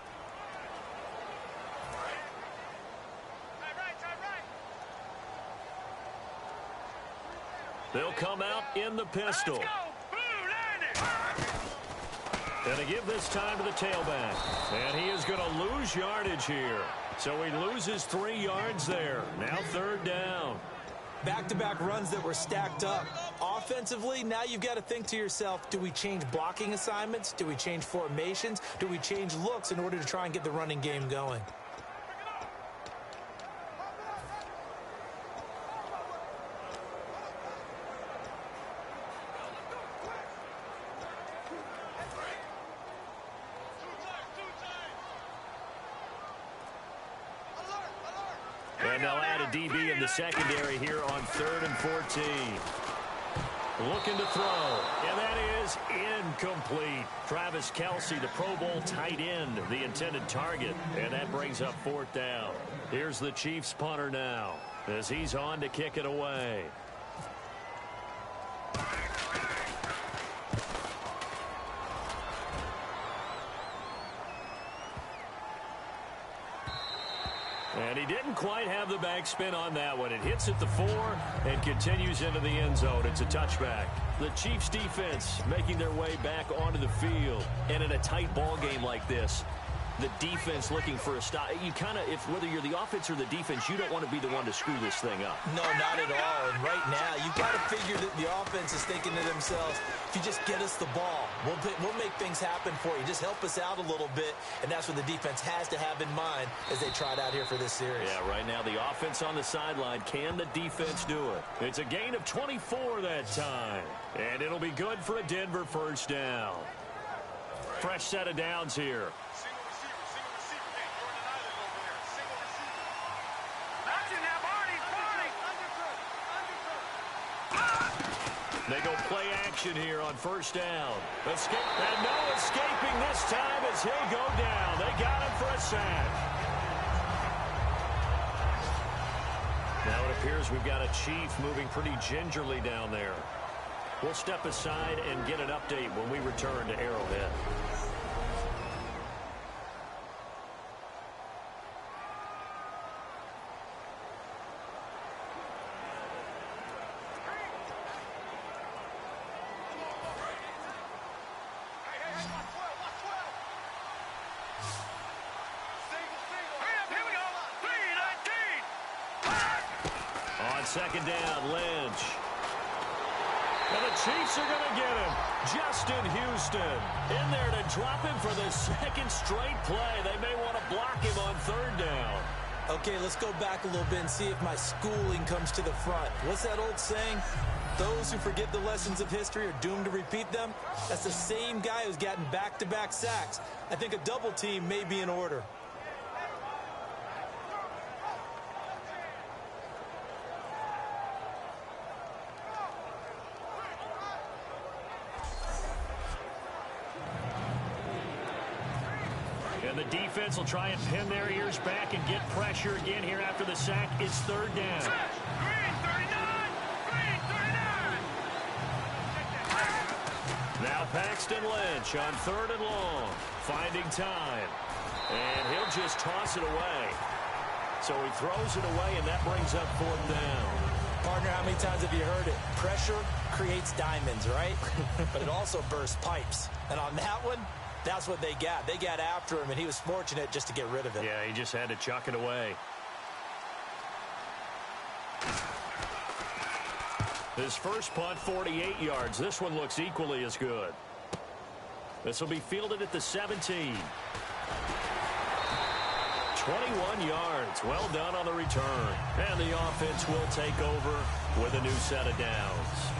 They'll come out in the pistol. And to give this time to the tailback. And he is going to lose yardage here. So he loses 3 yards there. Now third down. Back-to-back runs that were stacked up. Offensively, now you've got to think to yourself, do we change blocking assignments? Do we change formations? Do we change looks in order to try and get the running game going? And they'll add a DB in the secondary here on 3rd and 14. Looking to throw, and that is incomplete. Travis Kelce, the Pro Bowl tight end, the intended target, and that brings up 4th down. Here's the Chiefs punter now as he's on to kick it away. And he didn't quite have the backspin on that one. It hits at the 4 and continues into the end zone. It's a touchback. The Chiefs defense making their way back onto the field. And in a tight ball game like this, the defense looking for a stop. You kind of, whether you're the offense or the defense, you don't want to be the one to screw this thing up. No, not at all. And right now, you've got to figure that the offense is thinking to themselves, if you just get us the ball, we'll make things happen for you. Just help us out a little bit. And that's what the defense has to have in mind as they try it out here for this series. Yeah, right now the offense on the sideline. Can the defense do it? It's a gain of 24 that time. And it'll be good for a Denver 1st down. Fresh set of downs here. They go play action here on 1st down. Escape, and no escaping this time as he'll go down. They got him for a sack. Now it appears we've got a Chief moving pretty gingerly down there. We'll step aside and get an update when we return to Arrowhead. Second down, Lynch. And the Chiefs are going to get him. Justin Houston in there to drop him for the 2nd straight play. They may want to block him on 3rd down. Okay, let's go back a little bit and see if my schooling comes to the front. What's that old saying? Those who forget the lessons of history are doomed to repeat them. That's the same guy who's gotten back-to-back sacks. I think a double team may be in order. And the defense will try and pin their ears back and get pressure again here after the sack. It's 3rd down. Green 39! Green 39! Now Paxton Lynch on 3rd and long. Finding time. And he'll just toss it away. So he throws it away, and that brings up 4th down. Partner, how many times have you heard it? Pressure creates diamonds, right? But it also bursts pipes. And on that one, that's what they got. They got after him, and he was fortunate just to get rid of it. Yeah, he just had to chuck it away. His first punt, 48 yards. This one looks equally as good. This will be fielded at the 17. 21 yards. Well done on the return. And the offense will take over with a new set of downs.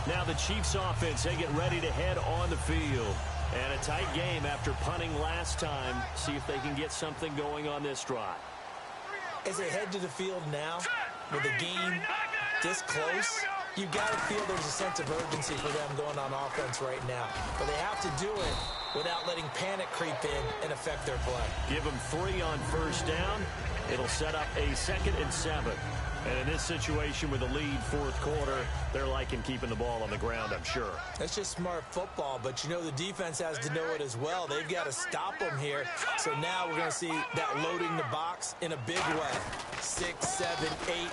Now the Chiefs offense, they get ready to head on the field. And a tight game after punting last time. See if they can get something going on this drive. As they head to the field now, with the game this close, you've got to feel there's a sense of urgency for them going on offense right now. But they have to do it without letting panic creep in and affect their play. Give them 3 on 1st down. It'll set up a 2nd and 7. And in this situation with a lead 4th quarter, they're liking keeping the ball on the ground, I'm sure. That's just smart football, but you know the defense has to know it as well. They've got to stop them here. So now we're going to see that loading the box in a big way. 6, 7, 8, 9,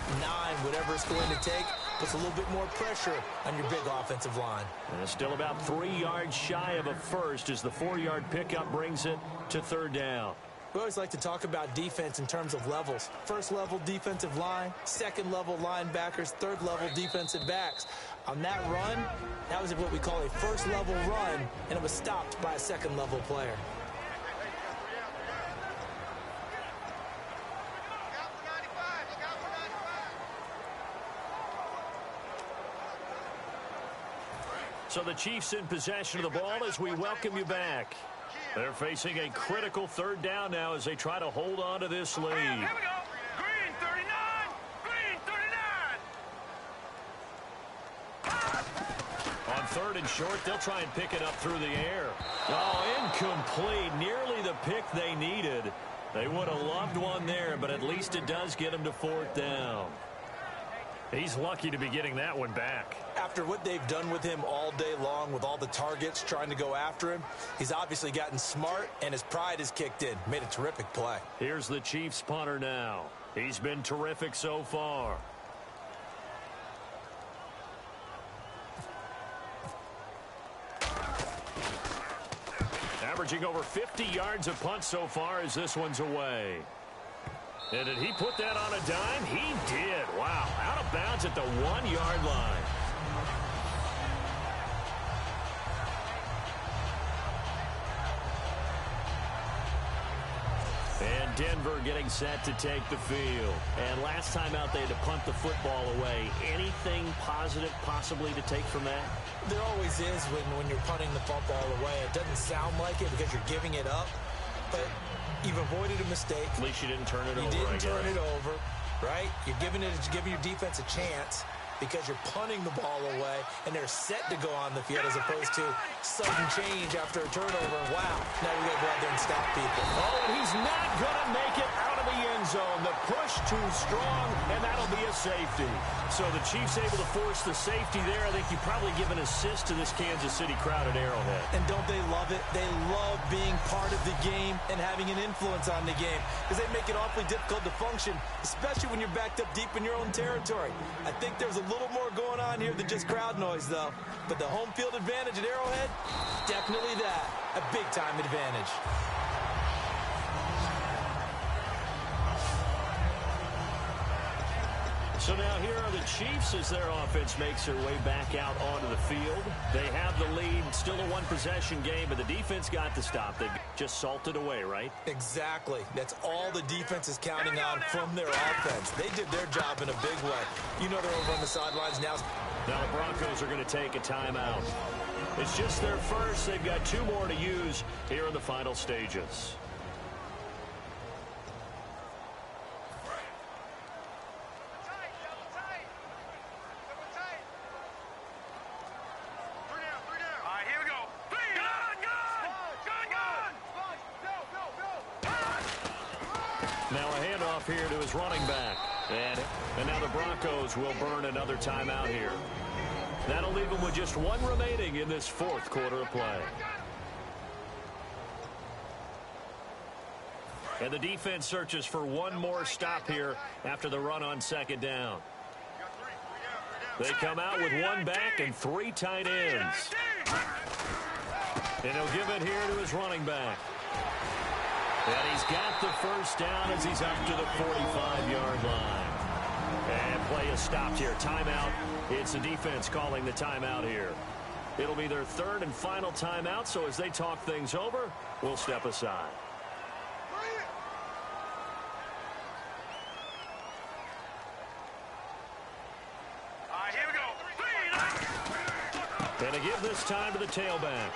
whatever it's going to take, puts a little bit more pressure on your big offensive line. And still about 3 yards shy of a first as the 4-yard pickup brings it to 3rd down. We always like to talk about defense in terms of levels. First level defensive line, second level linebackers, third level defensive backs. On that run, that was what we call a first level run, and it was stopped by a second level player. So the Chiefs in possession of the ball as we welcome you back. They're facing a critical third down now as they try to hold on to this lead. Here we go. Green 39. Green 39. On third and short, they'll try and pick it up through the air. Oh, incomplete. Nearly the pick they needed. They would have loved one there, but at least it does get them to fourth down. He's lucky to be getting that one back. After what they've done with him all day long with all the targets trying to go after him, he's obviously gotten smart, and his pride has kicked in. Made a terrific play. Here's the Chiefs punter now. He's been terrific so far. Averaging over 50 yards a punt so far as this one's away. And did he put that on a dime? He did. Wow. Out of bounds at the 1-yard line. And Denver getting set to take the field. And last time out, they had to punt the football away. Anything positive possibly to take from that? There always is when you're punting the football away. It doesn't sound like it because you're giving it up, but you've avoided a mistake. At least you didn't turn it over. You didn't turn it over, right? You're giving your defense a chance because you're punting the ball away, and they're set to go on the field as opposed to sudden change after a turnover. Wow, now we got to go out there and stop people. Oh, and he's not going to make it out of the end zone. The push too strong, and that'll be a safety. So the Chiefs able to force the safety there. I think you probably give an assist to this Kansas City crowd at Arrowhead. And don't they love it? They love being part of the game and having an influence on the game because they make it awfully difficult to function, especially when you're backed up deep in your own territory. I think there's a little more going on here than just crowd noise, though. But the home field advantage at Arrowhead, definitely that. A big-time advantage. So now here are the Chiefs as their offense makes their way back out onto the field. They have the lead, still a one-possession game, but the defense got the stop. They just salted away, right? Exactly. That's all the defense is counting on from their offense. They did their job in a big way. You know they're over on the sidelines now. Now the Broncos are going to take a timeout. It's just their first. They've got 2 more to use here in the final stages. Now a handoff here to his running back. And now the Broncos will burn another timeout here. That'll leave them with just 1 remaining in this 4th quarter of play. And the defense searches for 1 more stop here after the run on 2nd down. They come out with 1 back and 3 tight ends. And he'll give it here to his running back. And he's got the first down as he's up to the 45-yard line. And play is stopped here. Timeout. It's the defense calling the timeout here. It'll be their 3rd and final timeout, so as they talk things over, we'll step aside. Here we go. And to give this time to the tailback.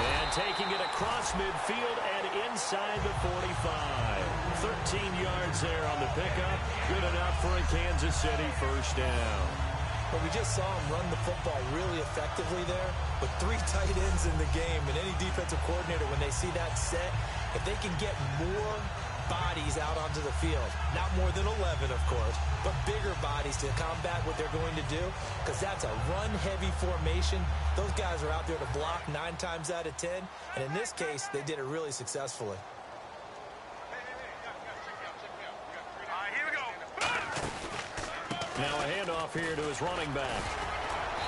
And taking it across midfield and inside the 45. 13 yards there on the pickup. Good enough for a Kansas City first down. But we just saw him run the football really effectively there with 3 tight ends in the game. And any defensive coordinator, when they see that set, if they can get more bodies out onto the field, not more than 11, of course, but bigger bodies to combat what they're going to do, because that's a run-heavy formation. Those guys are out there to block 9 times out of 10, and in this case, they did it really successfully. Here we go. Now a handoff here to his running back.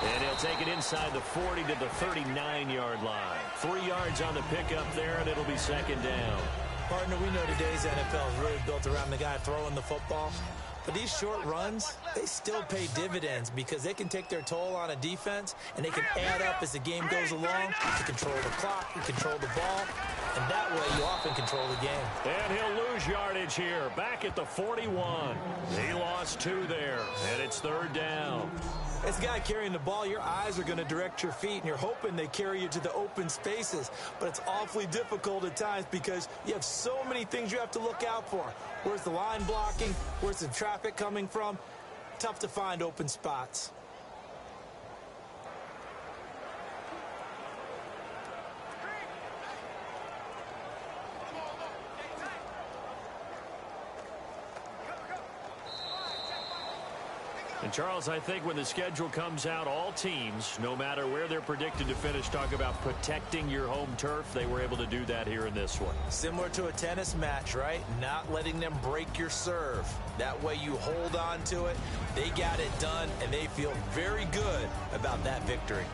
And he'll take it inside the 40 to the 39-yard line. 3 yards on the pickup there, and it'll be 2nd down. Partner, we know today's NFL is really built around the guy throwing the football. But these short runs, they still pay dividends because they can take their toll on a defense, and they can add up as the game goes along. You control the clock, you control the ball, and that way you often control the game. And he'll lose yardage here, back at the 41. He lost 2 there, and it's 3rd down. As a guy carrying the ball, your eyes are going to direct your feet, and you're hoping they carry you to the open spaces. But it's awfully difficult at times because you have so many things you have to look out for. Where's the line blocking? Where's the traffic coming from? Tough to find open spots. And, Charles, I think when the schedule comes out, all teams, no matter where they're predicted to finish, talk about protecting your home turf. They were able to do that here in this one. Similar to a tennis match, right? Not letting them break your serve. That way you hold on to it. They got it done, and they feel very good about that victory.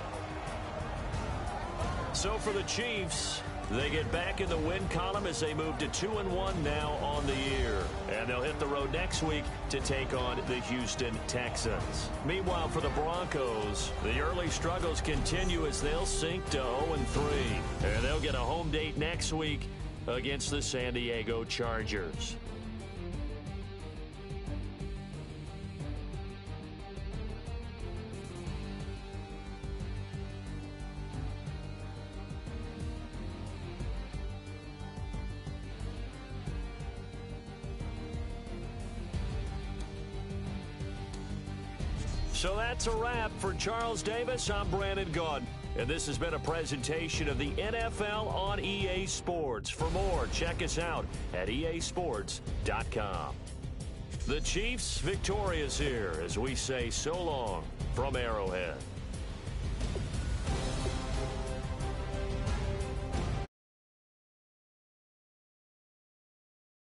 So for the Chiefs, they get back in the win column as they move to 2-1 now on the year. And they'll hit the road next week to take on the Houston Texans. Meanwhile, for the Broncos, the early struggles continue as they'll sink to 0-3. And they'll get a home date next week against the San Diego Chargers. So that's a wrap for Charles Davis. I'm Brandon Gaudin, and this has been a presentation of the NFL on EA Sports. For more, check us out at easports.com. The Chiefs victorious here as we say so long from Arrowhead.